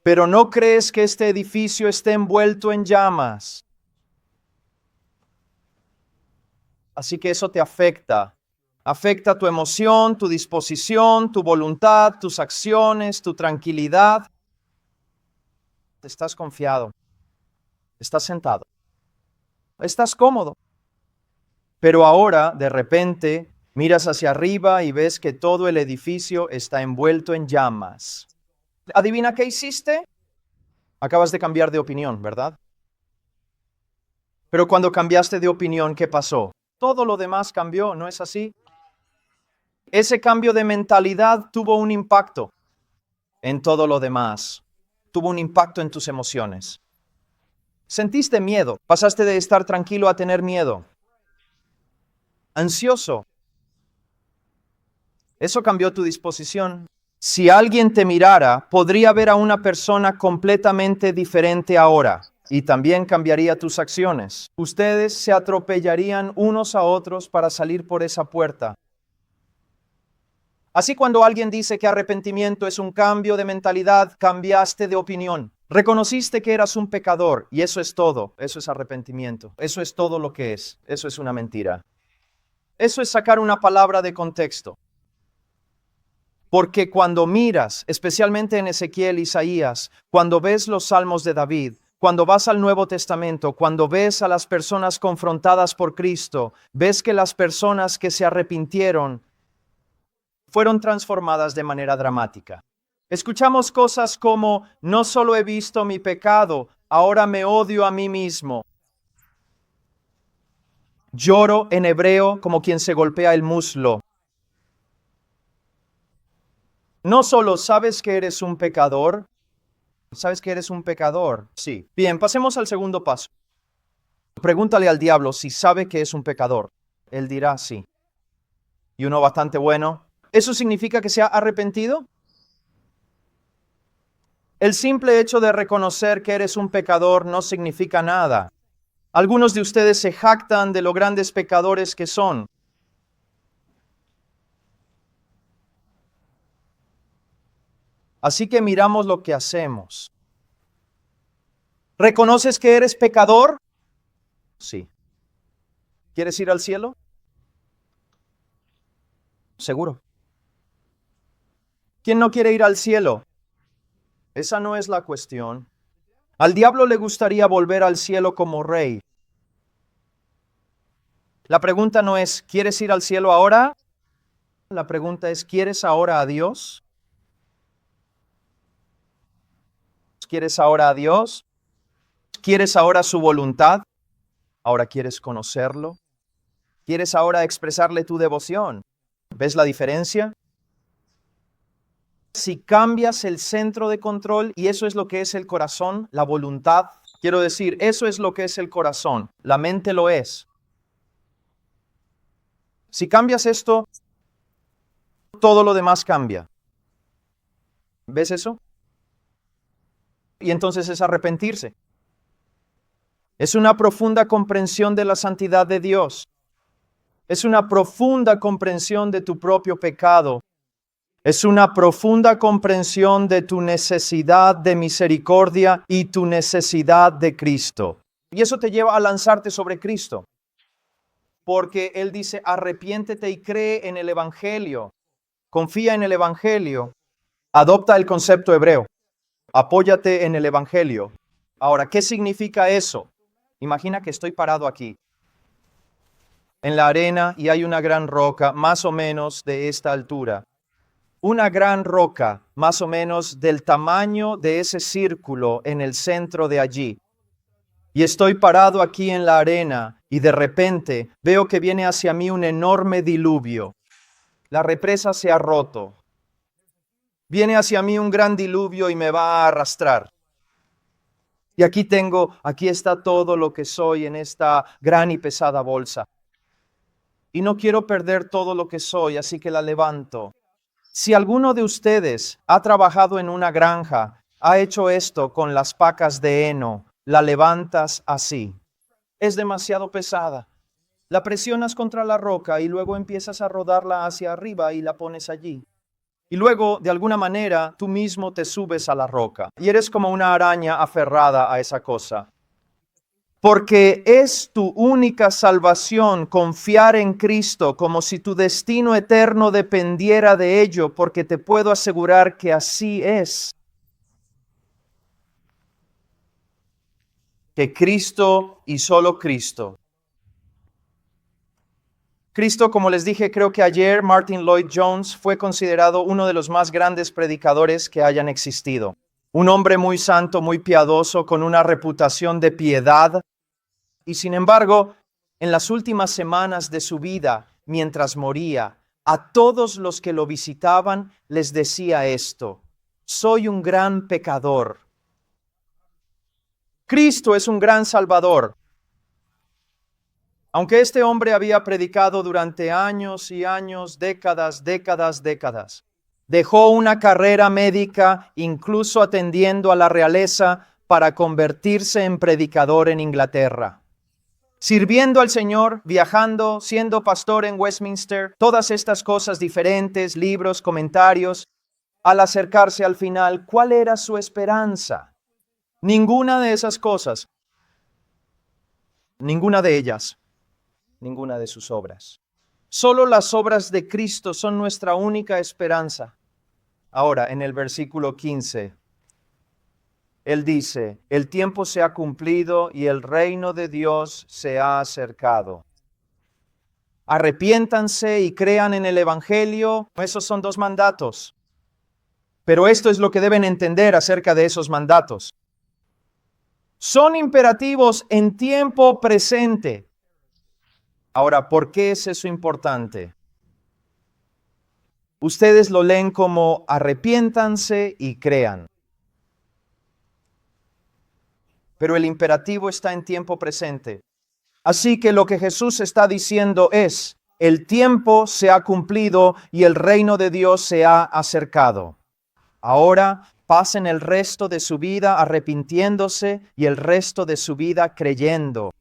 Pero no crees que este edificio esté envuelto en llamas. Así que eso te afecta. Afecta tu emoción, tu disposición, tu voluntad, tus acciones, tu tranquilidad. Estás confiado. Estás sentado. Estás cómodo. Pero ahora, de repente, miras hacia arriba y ves que todo el edificio está envuelto en llamas. ¿Adivina qué hiciste? Acabas de cambiar de opinión, ¿verdad? Pero cuando cambiaste de opinión, ¿qué pasó? Todo lo demás cambió, ¿no es así? Ese cambio de mentalidad tuvo un impacto en todo lo demás. Tuvo un impacto en tus emociones. Sentiste miedo. Pasaste de estar tranquilo a tener miedo. Ansioso. Eso cambió tu disposición. Si alguien te mirara, podría ver a una persona completamente diferente ahora. Y también cambiaría tus acciones. Ustedes se atropellarían unos a otros para salir por esa puerta. Así cuando alguien dice que arrepentimiento es un cambio de mentalidad, cambiaste de opinión. Reconociste que eras un pecador y eso es todo. Eso es arrepentimiento. Eso es todo lo que es. Eso es una mentira. Eso es sacar una palabra de contexto. Porque cuando miras, especialmente en Ezequiel, Isaías, cuando ves los salmos de David, cuando vas al Nuevo Testamento, cuando ves a las personas confrontadas por Cristo, ves que las personas que se arrepintieron fueron transformadas de manera dramática. Escuchamos cosas como, no solo he visto mi pecado, ahora me odio a mí mismo. Lloro en hebreo como quien se golpea el muslo. No solo sabes que eres un pecador, ¿sabes que eres un pecador? Sí. Bien, pasemos al segundo paso. Pregúntale al diablo si sabe que es un pecador. Él dirá sí. Y uno bastante bueno. ¿Eso significa que se ha arrepentido? El simple hecho de reconocer que eres un pecador no significa nada. Algunos de ustedes se jactan de lo grandes pecadores que son. Así que miramos lo que hacemos. ¿Reconoces que eres pecador? Sí. ¿Quieres ir al cielo? Seguro. ¿Quién no quiere ir al cielo? Esa no es la cuestión. Al diablo le gustaría volver al cielo como rey. La pregunta no es, ¿quieres ir al cielo ahora? La pregunta es, ¿quieres ahora a Dios? ¿Quieres ahora a Dios? ¿Quieres ahora su voluntad? ¿Ahora quieres conocerlo? ¿Quieres ahora expresarle tu devoción? ¿Ves la diferencia? Si cambias el centro de control, y eso es lo que es el corazón, la voluntad, quiero decir, eso es lo que es el corazón, la mente lo es. Si cambias esto, todo lo demás cambia. ¿Ves eso? Y entonces es arrepentirse. Es una profunda comprensión de la santidad de Dios. Es una profunda comprensión de tu propio pecado. Es una profunda comprensión de tu necesidad de misericordia y tu necesidad de Cristo. Y eso te lleva a lanzarte sobre Cristo. Porque Él dice, arrepiéntete y cree en el Evangelio. Confía en el Evangelio. Adopta el concepto hebreo. Apóyate en el Evangelio. Ahora, ¿qué significa eso? Imagina que estoy parado aquí, en la arena, y hay una gran roca, más o menos de esta altura. Una gran roca, más o menos del tamaño de ese círculo en el centro de allí. Y estoy parado aquí en la arena, y de repente veo que viene hacia mí un enorme diluvio. La represa se ha roto. Viene hacia mí un gran diluvio y me va a arrastrar. Y aquí está todo lo que soy en esta gran y pesada bolsa. Y no quiero perder todo lo que soy, así que la levanto. Si alguno de ustedes ha trabajado en una granja, ha hecho esto con las pacas de heno, la levantas así. Es demasiado pesada. La presionas contra la roca y luego empiezas a rodarla hacia arriba y la pones allí. Y luego, de alguna manera, tú mismo te subes a la roca y eres como una araña aferrada a esa cosa. Porque es tu única salvación confiar en Cristo como si tu destino eterno dependiera de ello, porque te puedo asegurar que así es. Que Cristo y solo Cristo. Cristo, como les dije, creo que ayer Martin Lloyd-Jones fue considerado uno de los más grandes predicadores que hayan existido. Un hombre muy santo, muy piadoso, con una reputación de piedad. Y sin embargo, en las últimas semanas de su vida, mientras moría, a todos los que lo visitaban les decía esto: soy un gran pecador. Cristo es un gran salvador. Aunque este hombre había predicado durante años y años, décadas, dejó una carrera médica, incluso atendiendo a la realeza, para convertirse en predicador en Inglaterra. Sirviendo al Señor, viajando, siendo pastor en Westminster, todas estas cosas diferentes, libros, comentarios. Al acercarse al final, ¿cuál era su esperanza? Ninguna de esas cosas. Ninguna de ellas. Ninguna de sus obras. Solo las obras de Cristo son nuestra única esperanza. Ahora, en el versículo 15, Él dice: el tiempo se ha cumplido y el reino de Dios se ha acercado. Arrepiéntanse y crean en el Evangelio. Esos son dos mandatos. Pero esto es lo que deben entender acerca de esos mandatos. Son imperativos en tiempo presente. Ahora, ¿por qué es eso importante? Ustedes lo leen como arrepiéntanse y crean. Pero el imperativo está en tiempo presente. Así que lo que Jesús está diciendo es: el tiempo se ha cumplido y el reino de Dios se ha acercado. Ahora pasen el resto de su vida arrepintiéndose y el resto de su vida creyendo.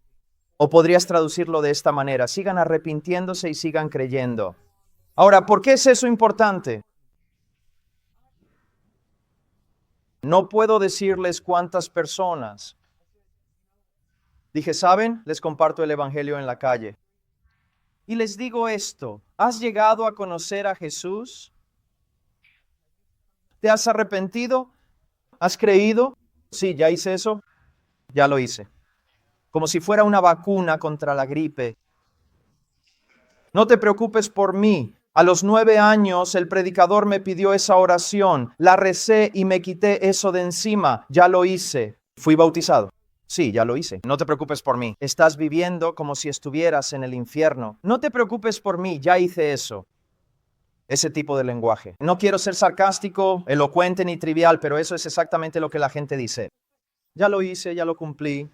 O podrías traducirlo de esta manera: sigan arrepintiéndose y sigan creyendo. Ahora, ¿por qué es eso importante? No puedo decirles cuántas personas. Dije, ¿saben? Les comparto el Evangelio en la calle. Y les digo esto: ¿has llegado a conocer a Jesús? ¿Te has arrepentido? ¿Has creído? Sí, ya hice eso. Ya lo hice. Como si fuera una vacuna contra la gripe. No te preocupes por mí. A los 9 años el predicador me pidió esa oración. La recé y me quité eso de encima. Ya lo hice. Fui bautizado. Sí, ya lo hice. No te preocupes por mí. Estás viviendo como si estuvieras en el infierno. No te preocupes por mí. Ya hice eso. Ese tipo de lenguaje. No quiero ser sarcástico, elocuente ni trivial, pero eso es exactamente lo que la gente dice. Ya lo hice, ya lo cumplí.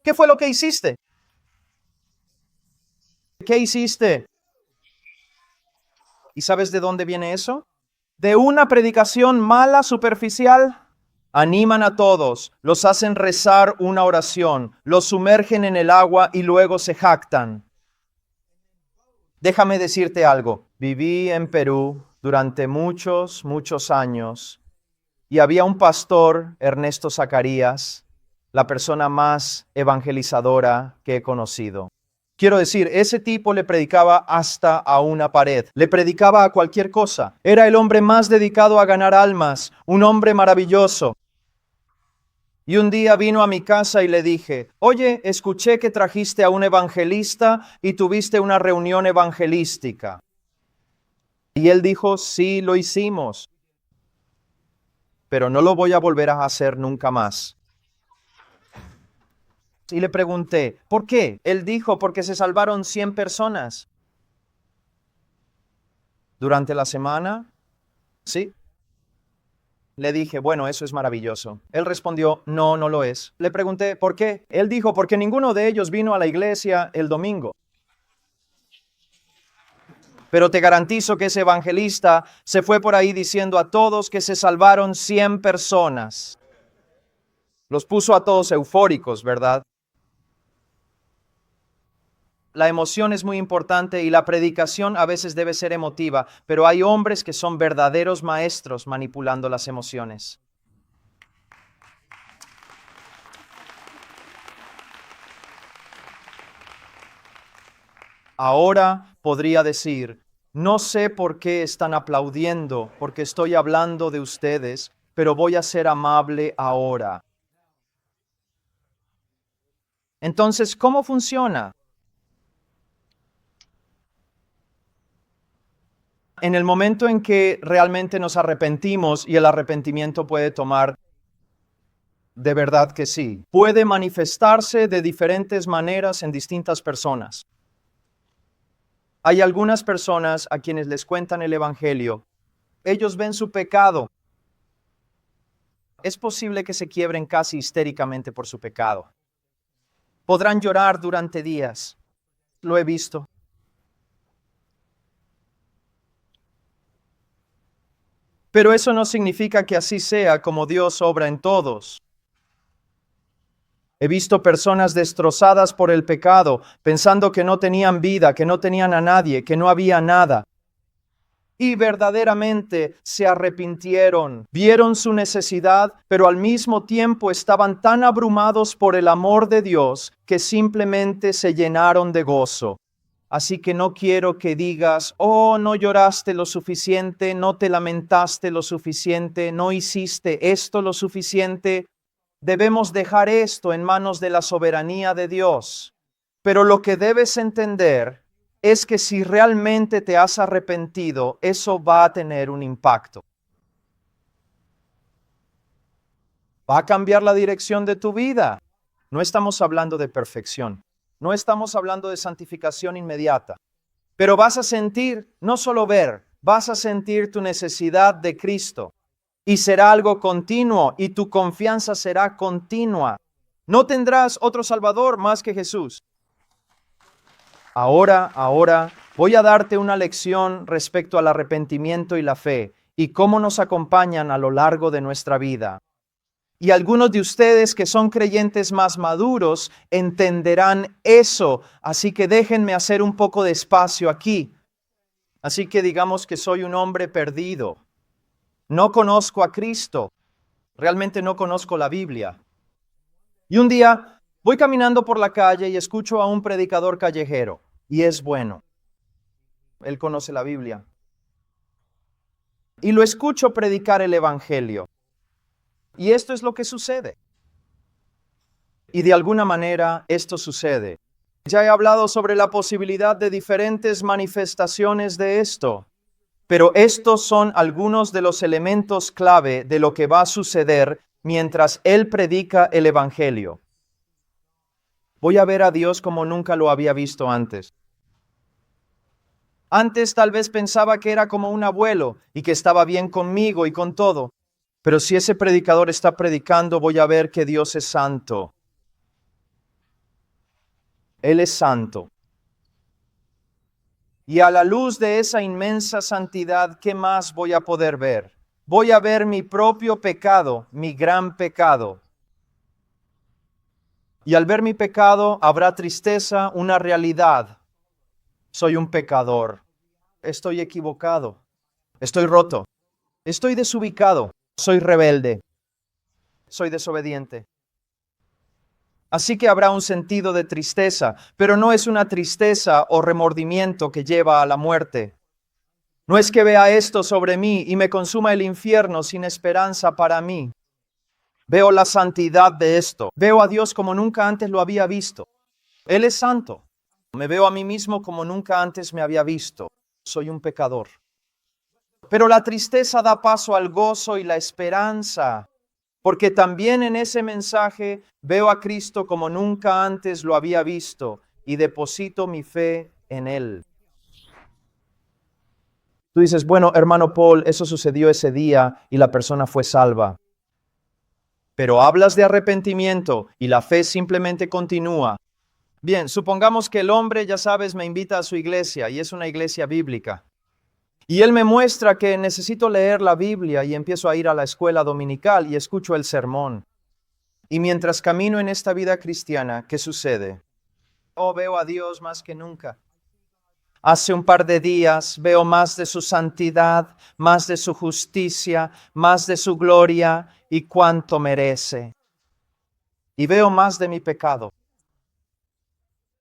¿Qué fue lo que hiciste? ¿Qué hiciste? ¿Y sabes de dónde viene eso? De una predicación mala, superficial. Animan a todos, los hacen rezar una oración, los sumergen en el agua y luego se jactan. Déjame decirte algo. Viví en Perú durante muchos años y había un pastor, Ernesto Zacarías, la persona más evangelizadora que he conocido. Quiero decir, ese tipo le predicaba hasta a una pared, le predicaba a cualquier cosa. Era el hombre más dedicado a ganar almas, un hombre maravilloso. Y un día vino a mi casa y le dije: oye, escuché que trajiste a un evangelista y tuviste una reunión evangelística. Y él dijo: sí, lo hicimos, pero no lo voy a volver a hacer nunca más. Y le pregunté: ¿por qué? Él dijo: porque se salvaron 100 personas. ¿Durante la semana? Sí. Le dije: bueno, eso es maravilloso. Él respondió: no, no lo es. Le pregunté: ¿por qué? Él dijo: porque ninguno de ellos vino a la iglesia el domingo. Pero te garantizo que ese evangelista se fue por ahí diciendo a todos que se salvaron 100 personas. Los puso a todos eufóricos, ¿verdad? La emoción es muy importante y la predicación a veces debe ser emotiva, pero hay hombres que son verdaderos maestros manipulando las emociones. Ahora podría decir, no sé por qué están aplaudiendo, porque estoy hablando de ustedes, pero voy a ser amable ahora. Entonces, ¿cómo funciona? En el momento en que realmente nos arrepentimos, y el arrepentimiento puede tomar, de verdad que sí, puede manifestarse de diferentes maneras en distintas personas. Hay algunas personas a quienes les cuentan el Evangelio. Ellos ven su pecado. Es posible que se quiebren casi histéricamente por su pecado. Podrán llorar durante días. Lo he visto. Pero eso no significa que así sea como Dios obra en todos. He visto personas destrozadas por el pecado, pensando que no tenían vida, que no tenían a nadie, que no había nada. Y verdaderamente se arrepintieron, vieron su necesidad, pero al mismo tiempo estaban tan abrumados por el amor de Dios que simplemente se llenaron de gozo. Así que no quiero que digas, oh, no lloraste lo suficiente, no te lamentaste lo suficiente, no hiciste esto lo suficiente. Debemos dejar esto en manos de la soberanía de Dios. Pero lo que debes entender es que si realmente te has arrepentido, eso va a tener un impacto. Va a cambiar la dirección de tu vida. No estamos hablando de perfección. No estamos hablando de santificación inmediata. Pero vas a sentir, no solo ver, vas a sentir tu necesidad de Cristo. Y será algo continuo y tu confianza será continua. No tendrás otro Salvador más que Jesús. Ahora, voy a darte una lección respecto al arrepentimiento y la fe y cómo nos acompañan a lo largo de nuestra vida. Y algunos de ustedes que son creyentes más maduros entenderán eso, así que déjenme hacer un poco de espacio aquí. Así que digamos que soy un hombre perdido. No conozco a Cristo. Realmente no conozco la Biblia. Y un día voy caminando por la calle y escucho a un predicador callejero. Y es bueno. Él conoce la Biblia. Y lo escucho predicar el Evangelio. Y esto es lo que sucede. Y de alguna manera esto sucede. Ya he hablado sobre la posibilidad de diferentes manifestaciones de esto. Pero estos son algunos de los elementos clave de lo que va a suceder mientras él predica el Evangelio. Voy a ver a Dios como nunca lo había visto antes. Antes tal vez pensaba que era como un abuelo y que estaba bien conmigo y con todo. Pero si ese predicador está predicando, voy a ver que Dios es santo. Él es santo. Y a la luz de esa inmensa santidad, ¿qué más voy a poder ver? Voy a ver mi propio pecado, mi gran pecado. Y al ver mi pecado, habrá tristeza, una realidad. Soy un pecador. Estoy equivocado. Estoy roto. Estoy desubicado. Soy rebelde. Soy desobediente. Así que habrá un sentido de tristeza, pero no es una tristeza o remordimiento que lleva a la muerte. No es que vea esto sobre mí y me consuma el infierno sin esperanza para mí. Veo la santidad de esto. Veo a Dios como nunca antes lo había visto. Él es santo. Me veo a mí mismo como nunca antes me había visto. Soy un pecador. Pero la tristeza da paso al gozo y la esperanza. Porque también en ese mensaje veo a Cristo como nunca antes lo había visto y deposito mi fe en Él. Tú dices, bueno, hermano Paul, eso sucedió ese día y la persona fue salva. Pero hablas de arrepentimiento y la fe simplemente continúa. Bien, supongamos que el hombre, ya sabes, me invita a su iglesia y es una iglesia bíblica. Y él me muestra que necesito leer la Biblia y empiezo a ir a la escuela dominical y escucho el sermón. Y mientras camino en esta vida cristiana, ¿qué sucede? Oh, veo a Dios más que nunca. Hace un par de días veo más de su santidad, más de su justicia, más de su gloria y cuánto merece. Y veo más de mi pecado.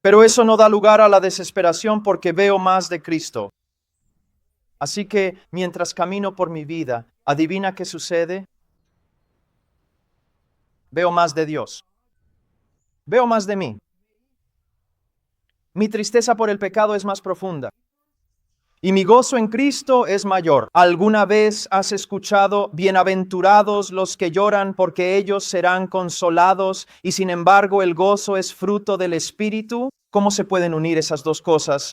Pero eso no da lugar a la desesperación porque veo más de Cristo. Así que mientras camino por mi vida, ¿adivina qué sucede? Veo más de Dios. Veo más de mí. Mi tristeza por el pecado es más profunda. Y mi gozo en Cristo es mayor. ¿Alguna vez has escuchado, bienaventurados los que lloran porque ellos serán consolados, y sin embargo el gozo es fruto del Espíritu? ¿Cómo se pueden unir esas dos cosas?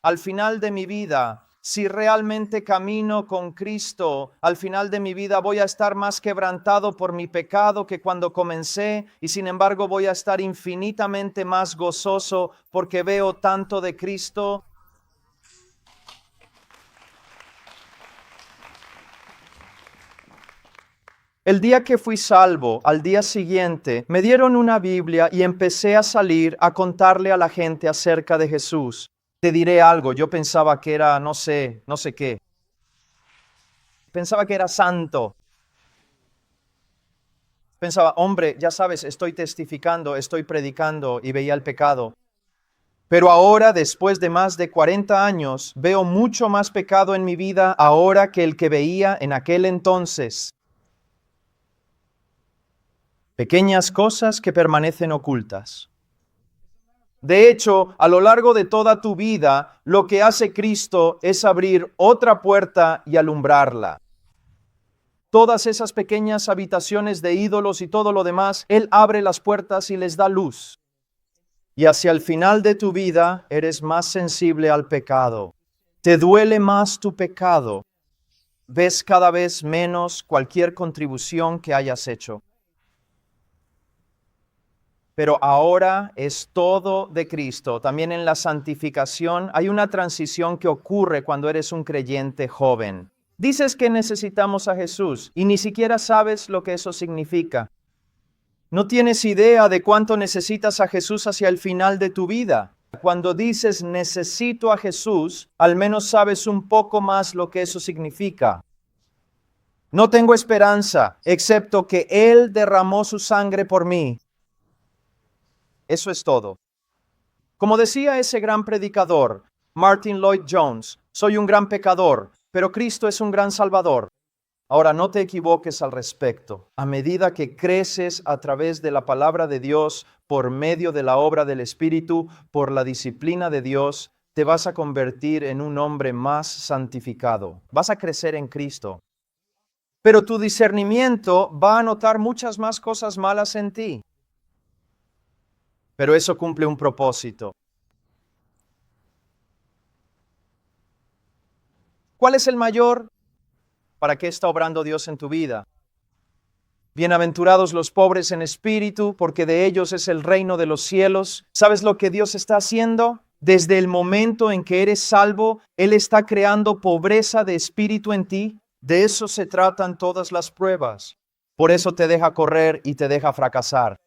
Al final de mi vida, si realmente camino con Cristo, al final de mi vida voy a estar más quebrantado por mi pecado que cuando comencé, y sin embargo voy a estar infinitamente más gozoso porque veo tanto de Cristo. El día que fui salvo, al día siguiente, me dieron una Biblia y empecé a salir a contarle a la gente acerca de Jesús. Te diré algo, yo pensaba que era, no sé qué. Pensaba que era santo. Pensaba, hombre, ya sabes, estoy testificando, estoy predicando y veía el pecado. Pero ahora, después de más de 40 años, veo mucho más pecado en mi vida ahora que el que veía en aquel entonces. Pequeñas cosas que permanecen ocultas. De hecho, a lo largo de toda tu vida, lo que hace Cristo es abrir otra puerta y alumbrarla. Todas esas pequeñas habitaciones de ídolos y todo lo demás, Él abre las puertas y les da luz. Y hacia el final de tu vida, eres más sensible al pecado. Te duele más tu pecado. Ves cada vez menos cualquier contribución que hayas hecho. Pero ahora es todo de Cristo. También en la santificación hay una transición que ocurre cuando eres un creyente joven. Dices que necesitamos a Jesús y ni siquiera sabes lo que eso significa. No tienes idea de cuánto necesitas a Jesús hacia el final de tu vida. Cuando dices necesito a Jesús, al menos sabes un poco más lo que eso significa. No tengo esperanza, excepto que Él derramó su sangre por mí. Eso es todo. Como decía ese gran predicador, Martin Lloyd Jones, soy un gran pecador, pero Cristo es un gran salvador. Ahora, no te equivoques al respecto. A medida que creces a través de la palabra de Dios, por medio de la obra del Espíritu, por la disciplina de Dios, te vas a convertir en un hombre más santificado. Vas a crecer en Cristo. Pero tu discernimiento va a notar muchas más cosas malas en ti. Pero eso cumple un propósito. ¿Cuál es el mayor? ¿Para qué está obrando Dios en tu vida? Bienaventurados los pobres en espíritu, porque de ellos es el reino de los cielos. ¿Sabes lo que Dios está haciendo? Desde el momento en que eres salvo, Él está creando pobreza de espíritu en ti. De eso se tratan todas las pruebas. Por eso te deja correr y te deja fracasar.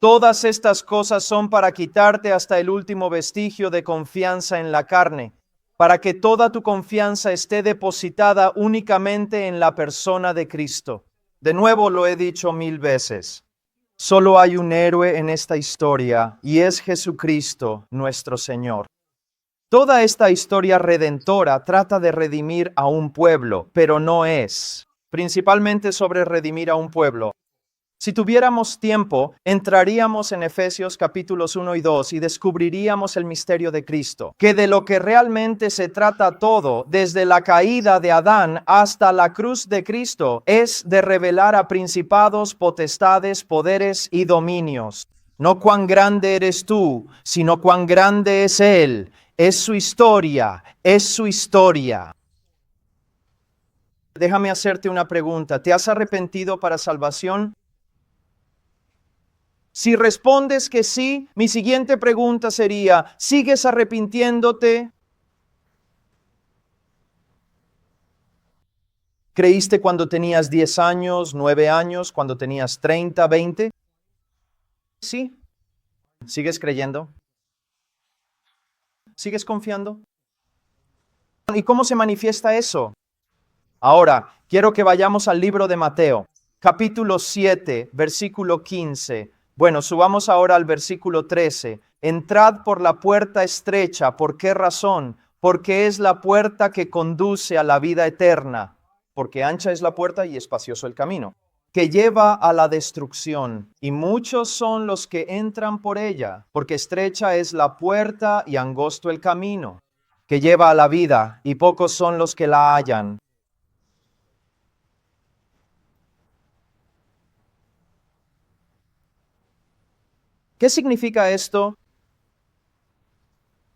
Todas estas cosas son para quitarte hasta el último vestigio de confianza en la carne, para que toda tu confianza esté depositada únicamente en la persona de Cristo. De nuevo lo he dicho 1000 veces. Solo hay un héroe en esta historia y es Jesucristo, nuestro Señor. Toda esta historia redentora trata de redimir a un pueblo, pero no es principalmente sobre redimir a un pueblo. Si tuviéramos tiempo, entraríamos en Efesios capítulos 1 y 2 y descubriríamos el misterio de Cristo, que de lo que realmente se trata todo, desde la caída de Adán hasta la cruz de Cristo, es de revelar a principados, potestades, poderes y dominios. No cuán grande eres tú, sino cuán grande es Él. Es su historia, es su historia. Déjame hacerte una pregunta. ¿Te has arrepentido para salvación? Si respondes que sí, mi siguiente pregunta sería, ¿sigues arrepintiéndote? ¿Creíste cuando tenías 10 años, 9 años, cuando tenías 30, 20? Sí. ¿Sigues creyendo? ¿Sigues confiando? ¿Y cómo se manifiesta eso? Ahora, quiero que vayamos al libro de Mateo, capítulo 7, versículo 15. Bueno, subamos ahora al versículo 13. Entrad por la puerta estrecha. ¿Por qué razón? Porque es la puerta que conduce a la vida eterna. Porque ancha es la puerta y espacioso el camino, que lleva a la destrucción. Y muchos son los que entran por ella, porque estrecha es la puerta y angosto el camino que lleva a la vida, y pocos son los que la hallan. ¿Qué significa esto?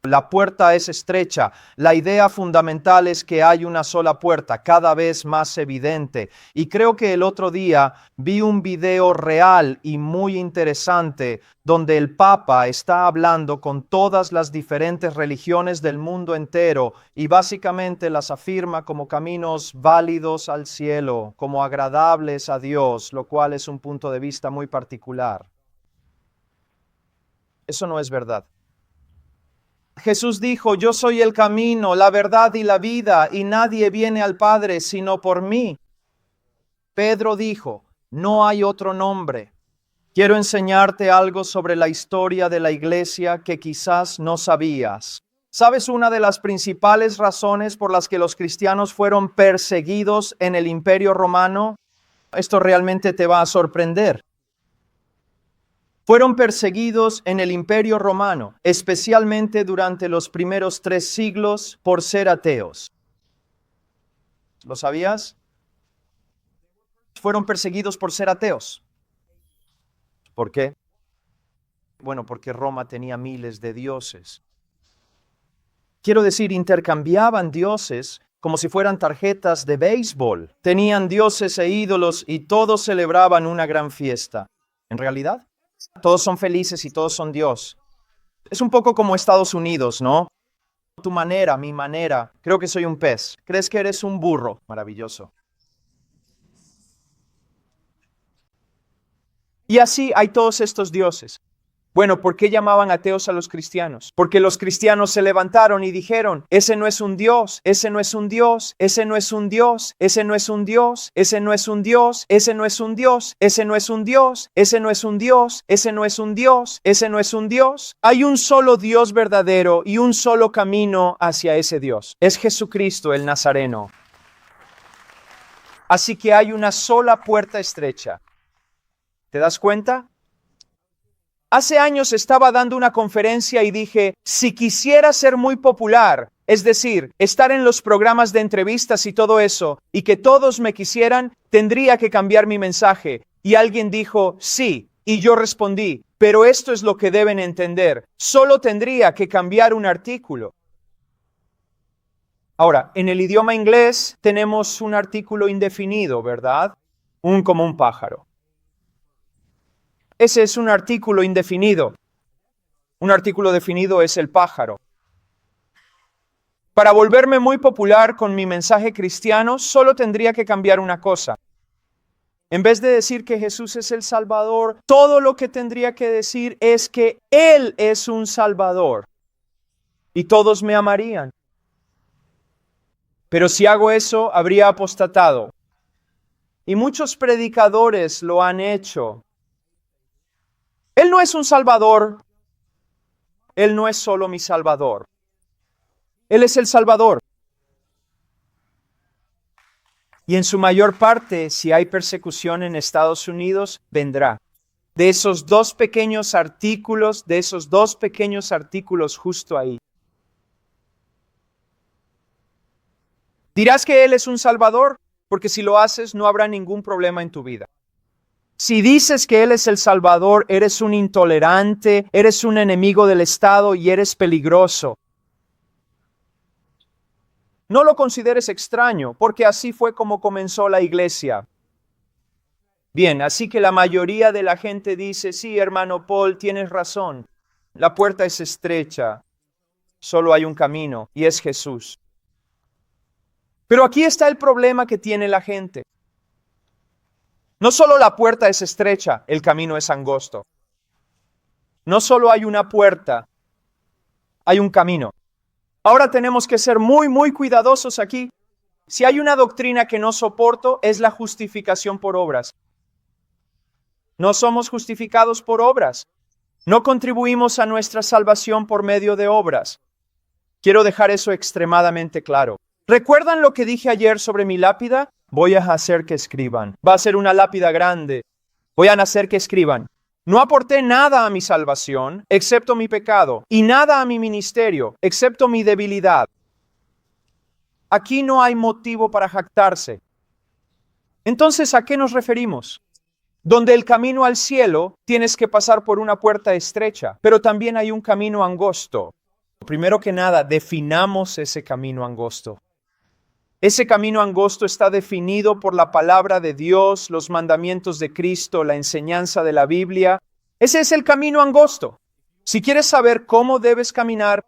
La puerta es estrecha. La idea fundamental es que hay una sola puerta, cada vez más evidente. Y creo que el otro día vi un video real y muy interesante donde el Papa está hablando con todas las diferentes religiones del mundo entero y básicamente las afirma como caminos válidos al cielo, como agradables a Dios, lo cual es un punto de vista muy particular. Eso no es verdad. Jesús dijo, yo soy el camino, la verdad y la vida, y nadie viene al Padre sino por mí. Pedro dijo, no hay otro nombre. Quiero enseñarte algo sobre la historia de la iglesia que quizás no sabías. ¿Sabes una de las principales razones por las que los cristianos fueron perseguidos en el Imperio Romano? Esto realmente te va a sorprender. Fueron perseguidos en el Imperio Romano, especialmente durante los primeros 3 siglos, por ser ateos. ¿Lo sabías? Fueron perseguidos por ser ateos. ¿Por qué? Bueno, porque Roma tenía miles de dioses. Quiero decir, intercambiaban dioses como si fueran tarjetas de béisbol. Tenían dioses e ídolos y todos celebraban una gran fiesta. En realidad, todos son felices y todos son Dios. Es un poco como Estados Unidos, ¿no? Tu manera, mi manera. Creo que soy un pez. ¿Crees que eres un burro? Maravilloso. Y así hay todos estos dioses. Bueno, ¿por qué llamaban ateos a los cristianos? Porque los cristianos se levantaron y dijeron, ese no es un Dios, ese no es un Dios, ese no es un Dios, ese no es un Dios, ese no es un Dios, ese no es un Dios, ese no es un Dios, ese no es un Dios, ese no es un Dios, ese no es un Dios. Hay un solo Dios verdadero y un solo camino hacia ese Dios. Es Jesucristo el Nazareno. Así que hay una sola puerta estrecha. ¿Te das cuenta? Hace años estaba dando una conferencia y dije, si quisiera ser muy popular, es decir, estar en los programas de entrevistas y todo eso, y que todos me quisieran, tendría que cambiar mi mensaje. Y alguien dijo, sí, y yo respondí, pero esto es lo que deben entender, solo tendría que cambiar un artículo. Ahora, en el idioma inglés tenemos un artículo indefinido, ¿verdad? Como un pájaro. Ese es un artículo indefinido. Un artículo definido es el pájaro. Para volverme muy popular con mi mensaje cristiano, solo tendría que cambiar una cosa. En vez de decir que Jesús es el Salvador, todo lo que tendría que decir es que Él es un Salvador. Y todos me amarían. Pero si hago eso, habría apostatado. Y muchos predicadores lo han hecho. Él no es un Salvador. Él no es solo mi Salvador. Él es el Salvador. Y en su mayor parte, si hay persecución en Estados Unidos, vendrá. De esos dos pequeños artículos justo ahí. Dirás que Él es un Salvador, porque si lo haces, no habrá ningún problema en tu vida. Si dices que Él es el Salvador, eres un intolerante, eres un enemigo del Estado y eres peligroso. No lo consideres extraño, porque así fue como comenzó la iglesia. Bien, así que la mayoría de la gente dice, sí, hermano Paul, tienes razón. La puerta es estrecha, solo hay un camino, y es Jesús. Pero aquí está el problema que tiene la gente. No solo la puerta es estrecha, el camino es angosto. No solo hay una puerta, hay un camino. Ahora tenemos que ser muy cuidadosos aquí. Si hay una doctrina que no soporto, es la justificación por obras. No somos justificados por obras. No contribuimos a nuestra salvación por medio de obras. Quiero dejar eso extremadamente claro. ¿Recuerdan lo que dije ayer sobre mi lápida? Voy a hacer que escriban. Va a ser una lápida grande. Voy a hacer que escriban. No aporté nada a mi salvación, excepto mi pecado, y nada a mi ministerio, excepto mi debilidad. Aquí no hay motivo para jactarse. Entonces, ¿a qué nos referimos? Donde el camino al cielo tienes que pasar por una puerta estrecha, pero también hay un camino angosto. Primero que nada, definamos ese camino angosto. Ese camino angosto está definido por la palabra de Dios, los mandamientos de Cristo, la enseñanza de la Biblia. Ese es el camino angosto. Si quieres saber cómo debes caminar,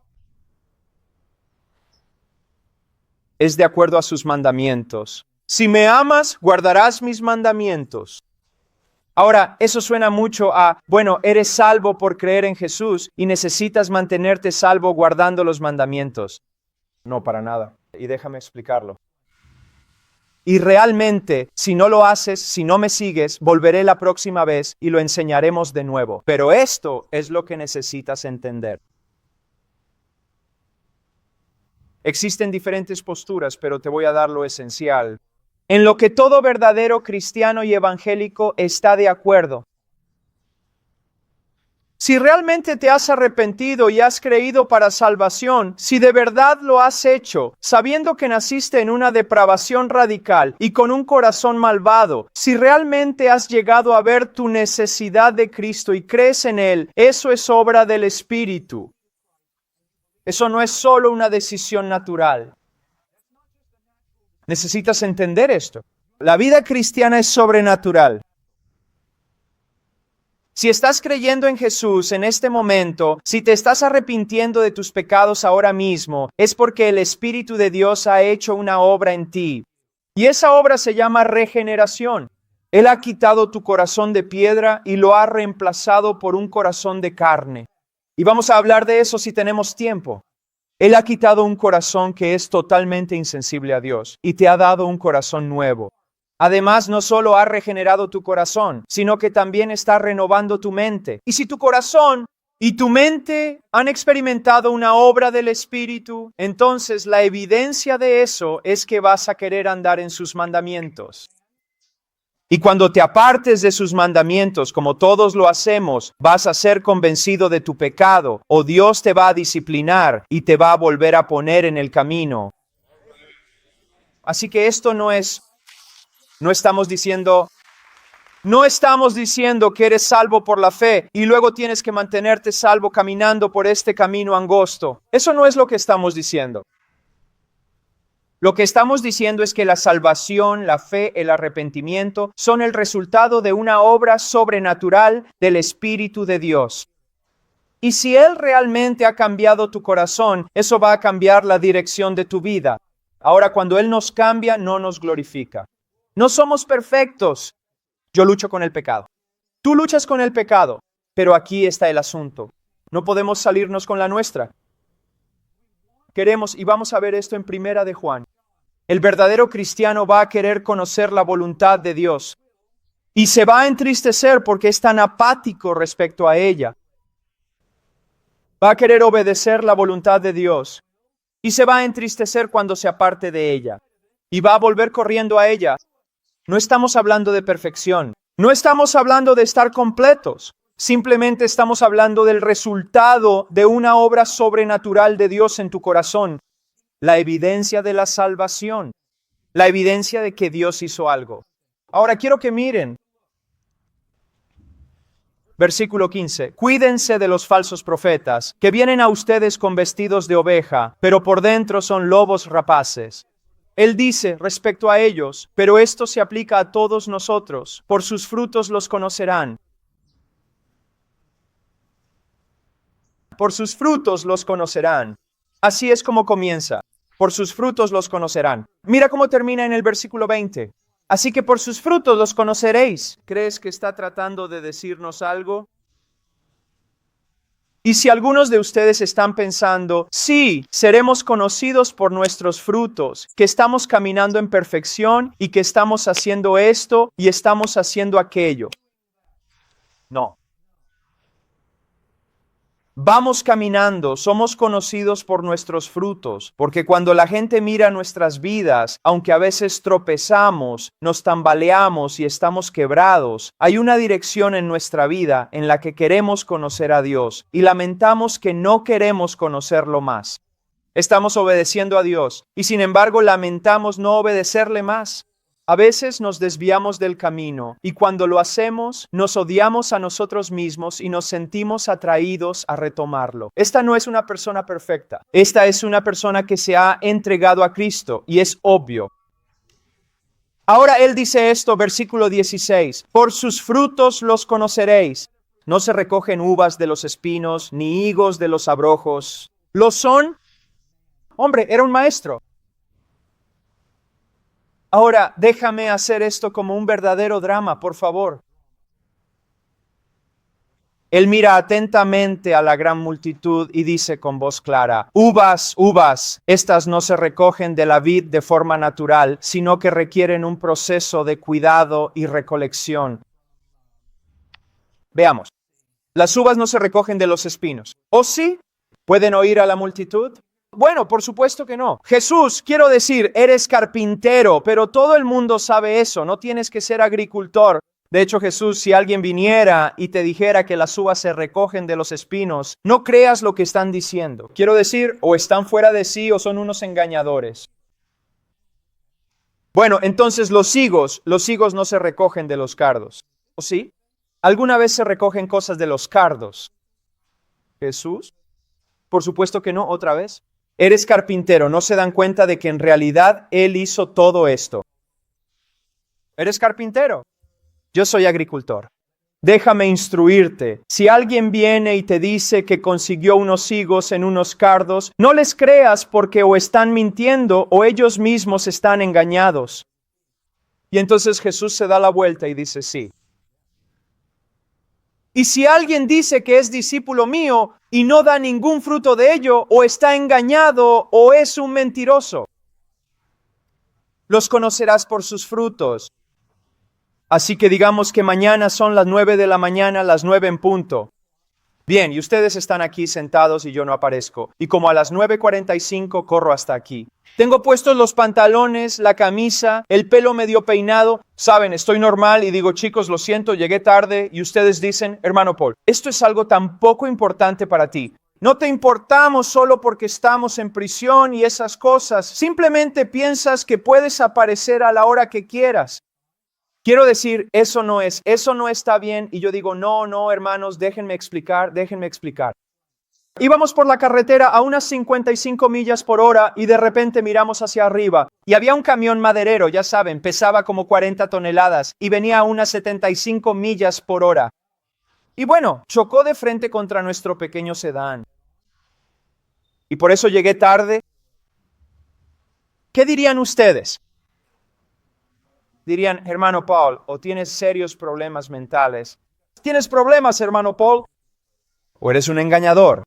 es de acuerdo a sus mandamientos. Si me amas, guardarás mis mandamientos. Ahora, eso suena mucho a, bueno, eres salvo por creer en Jesús y necesitas mantenerte salvo guardando los mandamientos. No, para nada. Y déjame explicarlo. Y realmente, si no lo haces, si no me sigues, volveré la próxima vez y lo enseñaremos de nuevo. Pero esto es lo que necesitas entender. Existen diferentes posturas, pero te voy a dar lo esencial, en lo que todo verdadero cristiano y evangélico está de acuerdo. Si realmente te has arrepentido y has creído para salvación, si de verdad lo has hecho, sabiendo que naciste en una depravación radical y con un corazón malvado, si realmente has llegado a ver tu necesidad de Cristo y crees en Él, eso es obra del Espíritu. Eso no es solo una decisión natural. Necesitas entender esto. La vida cristiana es sobrenatural. Si estás creyendo en Jesús en este momento, si te estás arrepintiendo de tus pecados ahora mismo, es porque el Espíritu de Dios ha hecho una obra en ti. Y esa obra se llama regeneración. Él ha quitado tu corazón de piedra y lo ha reemplazado por un corazón de carne. Y vamos a hablar de eso si tenemos tiempo. Él ha quitado un corazón que es totalmente insensible a Dios y te ha dado un corazón nuevo. Además, no solo ha regenerado tu corazón, sino que también está renovando tu mente. Y si tu corazón y tu mente han experimentado una obra del Espíritu, entonces la evidencia de eso es que vas a querer andar en sus mandamientos. Y cuando te apartes de sus mandamientos, como todos lo hacemos, vas a ser convencido de tu pecado, o Dios te va a disciplinar y te va a volver a poner en el camino. Así que esto no estamos diciendo que eres salvo por la fe y luego tienes que mantenerte salvo caminando por este camino angosto. Eso no es lo que estamos diciendo. Lo que estamos diciendo es que la salvación, la fe, el arrepentimiento son el resultado de una obra sobrenatural del Espíritu de Dios. Y si Él realmente ha cambiado tu corazón, eso va a cambiar la dirección de tu vida. Ahora, cuando Él nos cambia, no nos glorifica. No somos perfectos. Yo lucho con el pecado. Tú luchas con el pecado. Pero aquí está el asunto. No podemos salirnos con la nuestra. Queremos, y vamos a ver esto en Primera de Juan. El verdadero cristiano va a querer conocer la voluntad de Dios. Y se va a entristecer porque es tan apático respecto a ella. Va a querer obedecer la voluntad de Dios. Y se va a entristecer cuando se aparte de ella. Y va a volver corriendo a ella. No estamos hablando de perfección. No estamos hablando de estar completos. Simplemente estamos hablando del resultado de una obra sobrenatural de Dios en tu corazón. La evidencia de la salvación. La evidencia de que Dios hizo algo. Ahora quiero que miren. Versículo 15. Cuídense de los falsos profetas, que vienen a ustedes con vestidos de oveja, pero por dentro son lobos rapaces. Él dice respecto a ellos, pero esto se aplica a todos nosotros. Por sus frutos los conocerán. Por sus frutos los conocerán. Así es como comienza. Por sus frutos los conocerán. Mira cómo termina en el versículo 20. Así que por sus frutos los conoceréis. ¿Crees que está tratando de decirnos algo? Y si algunos de ustedes están pensando, sí, seremos conocidos por nuestros frutos, que estamos caminando en perfección y que estamos haciendo esto y estamos haciendo aquello. No. Vamos caminando, somos conocidos por nuestros frutos, porque cuando la gente mira nuestras vidas, aunque a veces tropezamos, nos tambaleamos y estamos quebrados, hay una dirección en nuestra vida en la que queremos conocer a Dios y lamentamos que no queremos conocerlo más. Estamos obedeciendo a Dios y sin embargo lamentamos no obedecerle más. A veces nos desviamos del camino y cuando lo hacemos nos odiamos a nosotros mismos y nos sentimos atraídos a retomarlo. Esta no es una persona perfecta. Esta es una persona que se ha entregado a Cristo y es obvio. Ahora él dice esto, versículo 16. Por sus frutos los conoceréis. No se recogen uvas de los espinos ni higos de los abrojos. ¿Lo son? Hombre, era un maestro. Ahora, déjame hacer esto como un verdadero drama, por favor. Él mira atentamente a la gran multitud y dice con voz clara, uvas, uvas, estas no se recogen de la vid de forma natural, sino que requieren un proceso de cuidado y recolección. Veamos, las uvas no se recogen de los espinos. ¿O sí? ¿Pueden oír a la multitud? Bueno, por supuesto que no. Jesús, quiero decir, eres carpintero, pero todo el mundo sabe eso, no tienes que ser agricultor. De hecho, Jesús, si alguien viniera y te dijera que las uvas se recogen de los espinos, no creas lo que están diciendo. Quiero decir, o están fuera de sí o son unos engañadores. Bueno, entonces los higos no se recogen de los cardos. ¿O sí? ¿Alguna vez se recogen cosas de los cardos? Jesús, por supuesto que no, otra vez. Eres carpintero, ¿no se dan cuenta de que en realidad Él hizo todo esto? Eres carpintero. Yo soy agricultor. Déjame instruirte. Si alguien viene y te dice que consiguió unos higos en unos cardos, no les creas porque o están mintiendo o ellos mismos están engañados. Y entonces Jesús se da la vuelta y dice, sí. Y si alguien dice que es discípulo mío y no da ningún fruto de ello, o está engañado o es un mentiroso. Los conocerás por sus frutos. Así que digamos que mañana son las 9 de la mañana, las 9 en punto. Bien, y ustedes están aquí sentados y yo no aparezco. Y como a las 9:45 corro hasta aquí. Tengo puestos los pantalones, la camisa, el pelo medio peinado. Saben, estoy normal y digo, chicos, lo siento, llegué tarde. Y ustedes dicen, hermano Paul, esto es algo tan poco importante para ti. No te importamos solo porque estamos en prisión y esas cosas. Simplemente piensas que puedes aparecer a la hora que quieras. Quiero decir, eso no está bien. Y yo digo, no, hermanos, déjenme explicar. Íbamos por la carretera a unas 55 millas por hora y de repente miramos hacia arriba. Y había un camión maderero, ya saben, pesaba como 40 toneladas y venía a unas 75 millas por hora. Y bueno, chocó de frente contra nuestro pequeño sedán. Y por eso llegué tarde. ¿Qué dirían ustedes? Dirían, hermano Paul, o tienes serios problemas mentales. ¿Tienes problemas, hermano Paul? ¿O eres un engañador?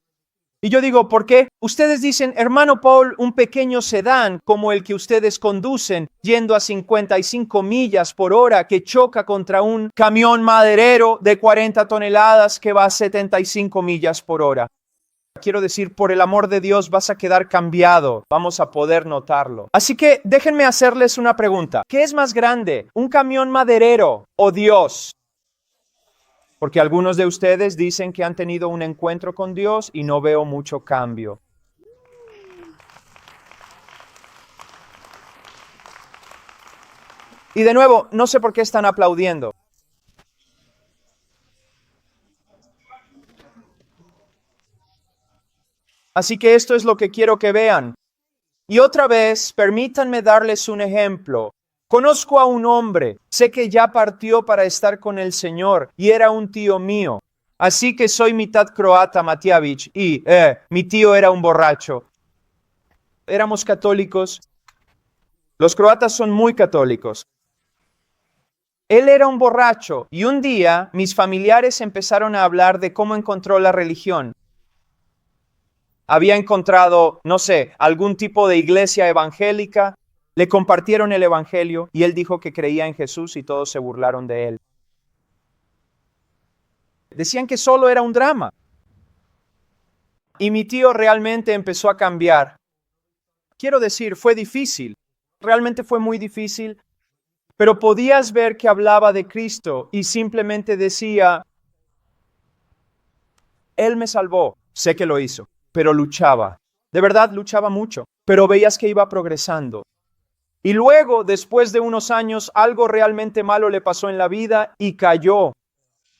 Y yo digo, ¿por qué? Ustedes dicen, hermano Paul, un pequeño sedán como el que ustedes conducen, yendo a 55 millas por hora, que choca contra un camión maderero de 40 toneladas que va a 75 millas por hora. Quiero decir, por el amor de Dios vas a quedar cambiado, vamos a poder notarlo. Así que déjenme hacerles una pregunta. ¿Qué es más grande, un camión maderero o Dios? Porque algunos de ustedes dicen que han tenido un encuentro con Dios y no veo mucho cambio. Y de nuevo, no sé por qué están aplaudiendo. Así que esto es lo que quiero que vean. Y otra vez, permítanme darles un ejemplo. Conozco a un hombre, sé que ya partió para estar con el Señor y era un tío mío. Así que soy mitad croata, Matiavich, y mi tío era un borracho. Éramos católicos. Los croatas son muy católicos. Él era un borracho y un día mis familiares empezaron a hablar de cómo encontró la religión. Había encontrado, no sé, algún tipo de iglesia evangélica, le compartieron el evangelio y él dijo que creía en Jesús y todos se burlaron de él. Decían que solo era un drama. Y mi tío realmente empezó a cambiar. Quiero decir, fue difícil, realmente fue muy difícil, pero podías ver que hablaba de Cristo y simplemente decía, Él me salvó, sé que lo hizo, pero luchaba, de verdad luchaba mucho, pero veías que iba progresando. Y luego, después de unos años, algo realmente malo le pasó en la vida y cayó.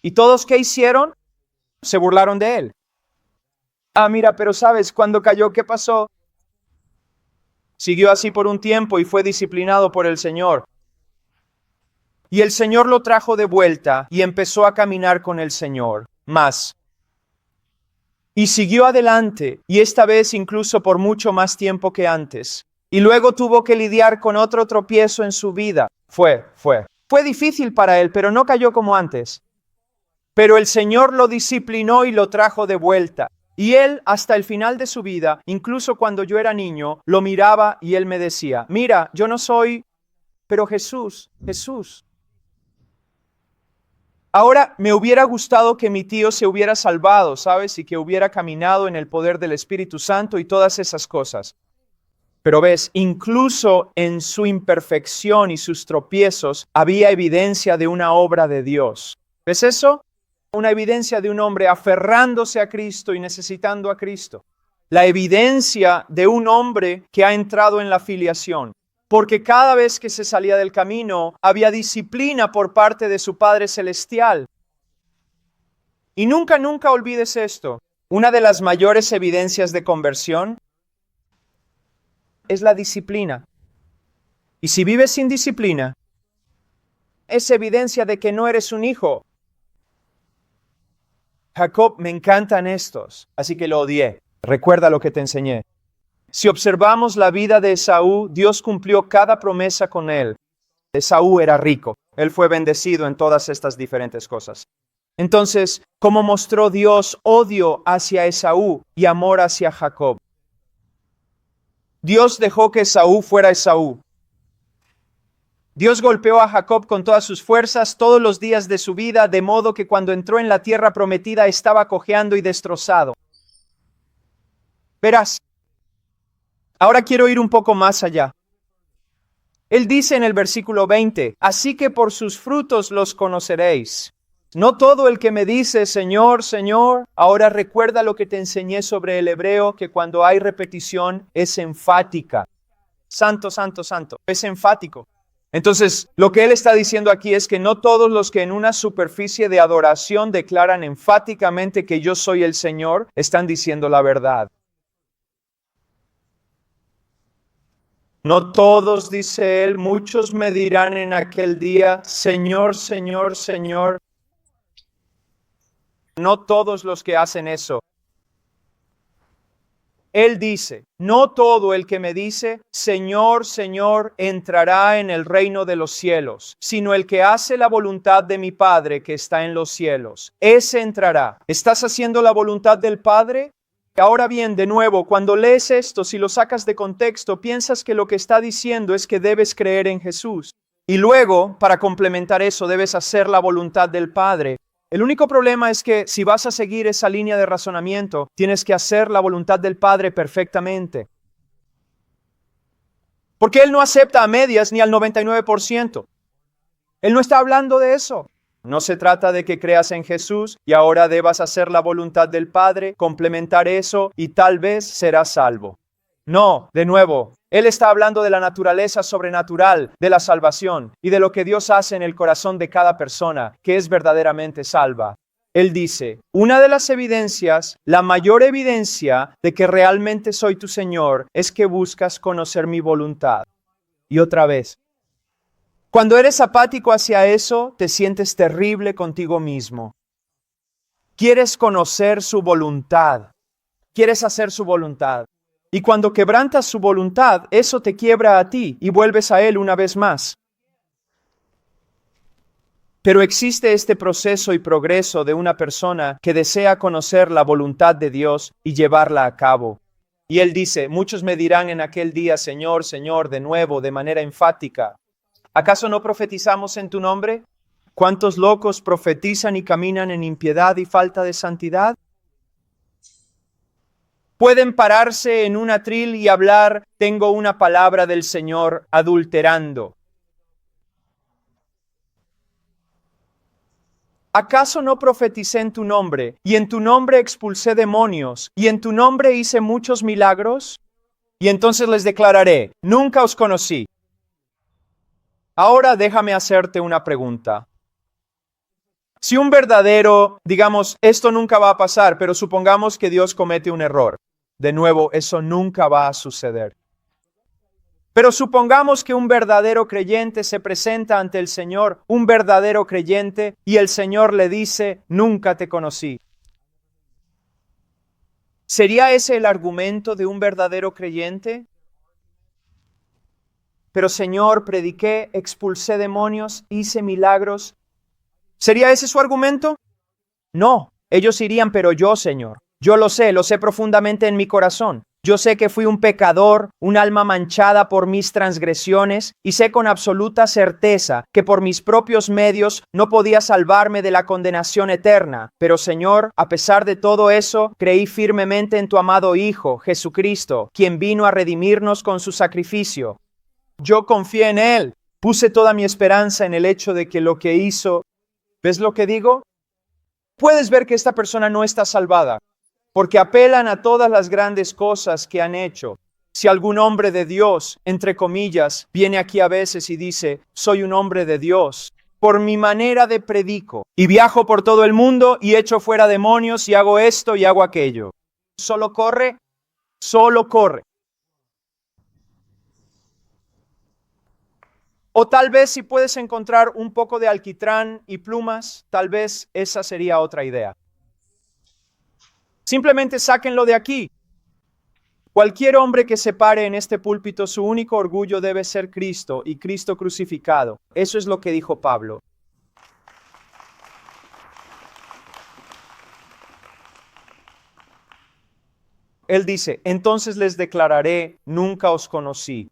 ¿Y todos qué hicieron? Se burlaron de él. Ah, mira, pero sabes, cuando cayó, ¿qué pasó? Siguió así por un tiempo y fue disciplinado por el Señor. Y el Señor lo trajo de vuelta y empezó a caminar con el Señor más. Y siguió adelante, y esta vez incluso por mucho más tiempo que antes. Y luego tuvo que lidiar con otro tropiezo en su vida. Fue difícil para él, pero no cayó como antes. Pero el Señor lo disciplinó y lo trajo de vuelta. Y él, hasta el final de su vida, incluso cuando yo era niño, lo miraba y él me decía, mira, yo no soy, pero Jesús. Ahora, me hubiera gustado que mi tío se hubiera salvado, ¿sabes? Y que hubiera caminado en el poder del Espíritu Santo y todas esas cosas. Pero ves, incluso en su imperfección y sus tropiezos, había evidencia de una obra de Dios. ¿Ves eso? Una evidencia de un hombre aferrándose a Cristo y necesitando a Cristo. La evidencia de un hombre que ha entrado en la filiación. Porque cada vez que se salía del camino, había disciplina por parte de su Padre Celestial. Y nunca olvides esto. Una de las mayores evidencias de conversión es la disciplina. Y si vives sin disciplina, es evidencia de que no eres un hijo. Jacob, me encantan estos, así que lo odié. Recuerda lo que te enseñé. Si observamos la vida de Esaú, Dios cumplió cada promesa con él. Esaú era rico, él fue bendecido en todas estas diferentes cosas. Entonces, ¿cómo mostró Dios odio hacia Esaú y amor hacia Jacob? Dios dejó que Esaú fuera Esaú. Dios golpeó a Jacob con todas sus fuerzas todos los días de su vida, de modo que cuando entró en la tierra prometida estaba cojeando y destrozado. Verás, ahora quiero ir un poco más allá. Él dice en el versículo 20, así que por sus frutos los conoceréis. No todo el que me dice, Señor, Señor, ahora recuerda lo que te enseñé sobre el hebreo, que cuando hay repetición es enfática. Santo, santo, santo, es enfático. Entonces, lo que él está diciendo aquí es que no todos los que en una superficie de adoración declaran enfáticamente que yo soy el Señor, están diciendo la verdad. No todos, dice él, muchos me dirán en aquel día, Señor, Señor, Señor. No todos los que hacen eso. Él dice, no todo el que me dice, Señor, Señor, entrará en el reino de los cielos, sino el que hace la voluntad de mi Padre que está en los cielos. Ese entrará. ¿Estás haciendo la voluntad del Padre? Ahora bien, de nuevo, cuando lees esto, si lo sacas de contexto, piensas que lo que está diciendo es que debes creer en Jesús. Y luego, para complementar eso, debes hacer la voluntad del Padre. El único problema es que si vas a seguir esa línea de razonamiento, tienes que hacer la voluntad del Padre perfectamente. Porque Él no acepta a medias ni al 99%. Él no está hablando de eso. No se trata de que creas en Jesús y ahora debas hacer la voluntad del Padre, complementar eso y tal vez serás salvo. No, de nuevo, Él está hablando de la naturaleza sobrenatural de la salvación y de lo que Dios hace en el corazón de cada persona que es verdaderamente salva. Él dice, una de las evidencias, la mayor evidencia de que realmente soy tu Señor es que buscas conocer mi voluntad. Y otra vez, cuando eres apático hacia eso, te sientes terrible contigo mismo. Quieres conocer su voluntad. Quieres hacer su voluntad. Y cuando quebrantas su voluntad, eso te quiebra a ti y vuelves a Él una vez más. Pero existe este proceso y progreso de una persona que desea conocer la voluntad de Dios y llevarla a cabo. Y él dice, muchos me dirán en aquel día, Señor, Señor, de nuevo, de manera enfática, ¿acaso no profetizamos en tu nombre? ¿Cuántos locos profetizan y caminan en impiedad y falta de santidad? Pueden pararse en un atril y hablar, tengo una palabra del Señor, adulterando. ¿Acaso no profeticé en tu nombre, y en tu nombre expulsé demonios, y en tu nombre hice muchos milagros? Y entonces les declararé, nunca os conocí. Ahora déjame hacerte una pregunta. Si un verdadero, digamos, esto nunca va a pasar, pero supongamos que Dios comete un error. De nuevo, eso nunca va a suceder. Pero supongamos que un verdadero creyente se presenta ante el Señor, un verdadero creyente, y el Señor le dice, nunca te conocí. ¿Sería ese el argumento de un verdadero creyente? Pero Señor, prediqué, expulsé demonios, hice milagros. ¿Sería ese su argumento? No, ellos irían, pero yo, Señor, yo lo sé profundamente en mi corazón. Yo sé que fui un pecador, un alma manchada por mis transgresiones, y sé con absoluta certeza que por mis propios medios no podía salvarme de la condenación eterna. Pero Señor, a pesar de todo eso, creí firmemente en tu amado Hijo, Jesucristo, quien vino a redimirnos con su sacrificio. Yo confié en Él, puse toda mi esperanza en el hecho de que lo que hizo, ¿ves lo que digo? Puedes ver que esta persona no está salvada, porque apelan a todas las grandes cosas que han hecho. Si algún hombre de Dios, entre comillas, viene aquí a veces y dice, soy un hombre de Dios, por mi manera de predico, y viajo por todo el mundo y echo fuera demonios y hago esto y hago aquello. Solo corre. O tal vez si puedes encontrar un poco de alquitrán y plumas, tal vez esa sería otra idea. Simplemente sáquenlo de aquí. Cualquier hombre que se pare en este púlpito, su único orgullo debe ser Cristo y Cristo crucificado. Eso es lo que dijo Pablo. Él dice, entonces les declararé, nunca os conocí.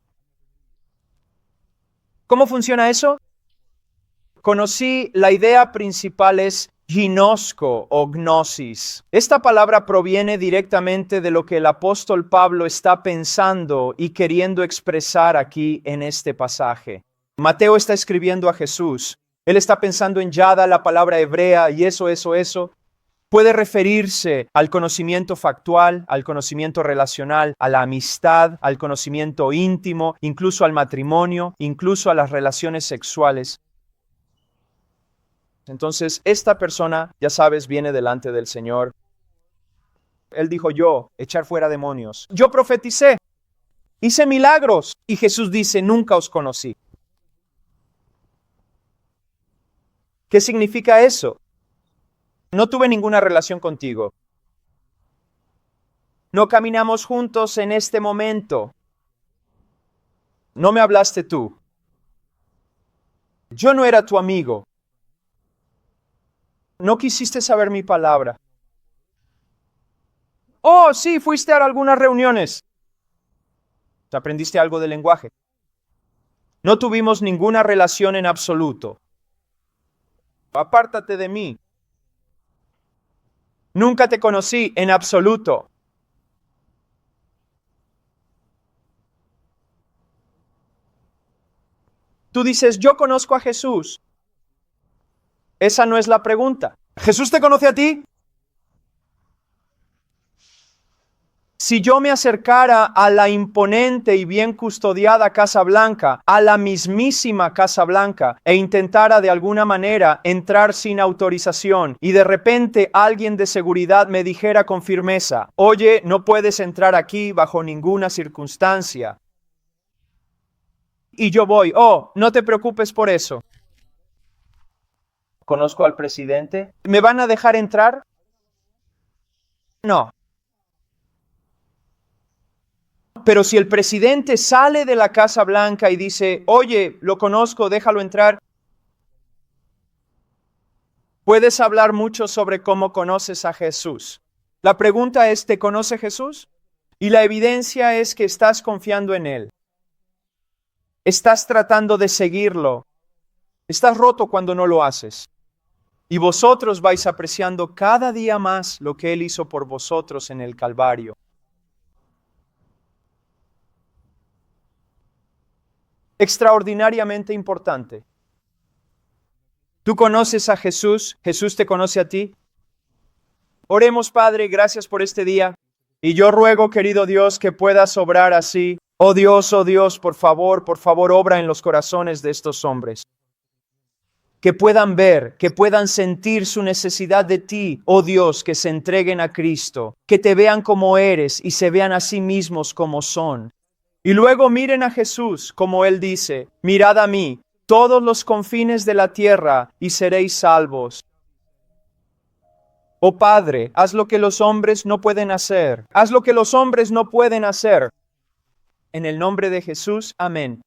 ¿Cómo funciona eso? Conocí, la idea principal es ginosko o gnosis. Esta palabra proviene directamente de lo que el apóstol Pablo está pensando y queriendo expresar aquí en este pasaje. Mateo está escribiendo a Jesús. Él está pensando en yada, la palabra hebrea, y eso. Puede referirse al conocimiento factual, al conocimiento relacional, a la amistad, al conocimiento íntimo, incluso al matrimonio, incluso a las relaciones sexuales. Entonces, esta persona, ya sabes, viene delante del Señor. Él dijo, yo, echar fuera demonios. Yo profeticé, hice milagros. Y Jesús dice, nunca os conocí. ¿Qué significa eso? No tuve ninguna relación contigo. No caminamos juntos en este momento. No me hablaste tú. Yo no era tu amigo. No quisiste saber mi palabra. Oh, sí, fuiste a algunas reuniones. Aprendiste algo de lenguaje. No tuvimos ninguna relación en absoluto. Apártate de mí. Nunca te conocí en absoluto. Tú dices, yo conozco a Jesús. Esa no es la pregunta. ¿Jesús te conoce a ti? Si yo me acercara a la imponente y bien custodiada Casa Blanca, a la mismísima Casa Blanca, e intentara de alguna manera entrar sin autorización, y de repente alguien de seguridad me dijera con firmeza, oye, no puedes entrar aquí bajo ninguna circunstancia. Y yo voy, oh, no te preocupes por eso. ¿Conozco al presidente? ¿Me van a dejar entrar? No. Pero si el presidente sale de la Casa Blanca y dice, oye, lo conozco, déjalo entrar. Puedes hablar mucho sobre cómo conoces a Jesús. La pregunta es, ¿te conoce Jesús? Y la evidencia es que estás confiando en Él. Estás tratando de seguirlo. Estás roto cuando no lo haces. Y vosotros vais apreciando cada día más lo que Él hizo por vosotros en el Calvario. Extraordinariamente importante. ¿Tú conoces a Jesús? ¿Jesús te conoce a ti? Oremos, Padre, gracias por este día. Y yo ruego, querido Dios, que puedas obrar así. Oh Dios, por favor, obra en los corazones de estos hombres. Que puedan ver, que puedan sentir su necesidad de ti, oh Dios, que se entreguen a Cristo, que te vean como eres y se vean a sí mismos como son. Y luego miren a Jesús, como Él dice, mirad a mí, todos los confines de la tierra, y seréis salvos. Oh Padre, haz lo que los hombres no pueden hacer. Haz lo que los hombres no pueden hacer. En el nombre de Jesús, amén.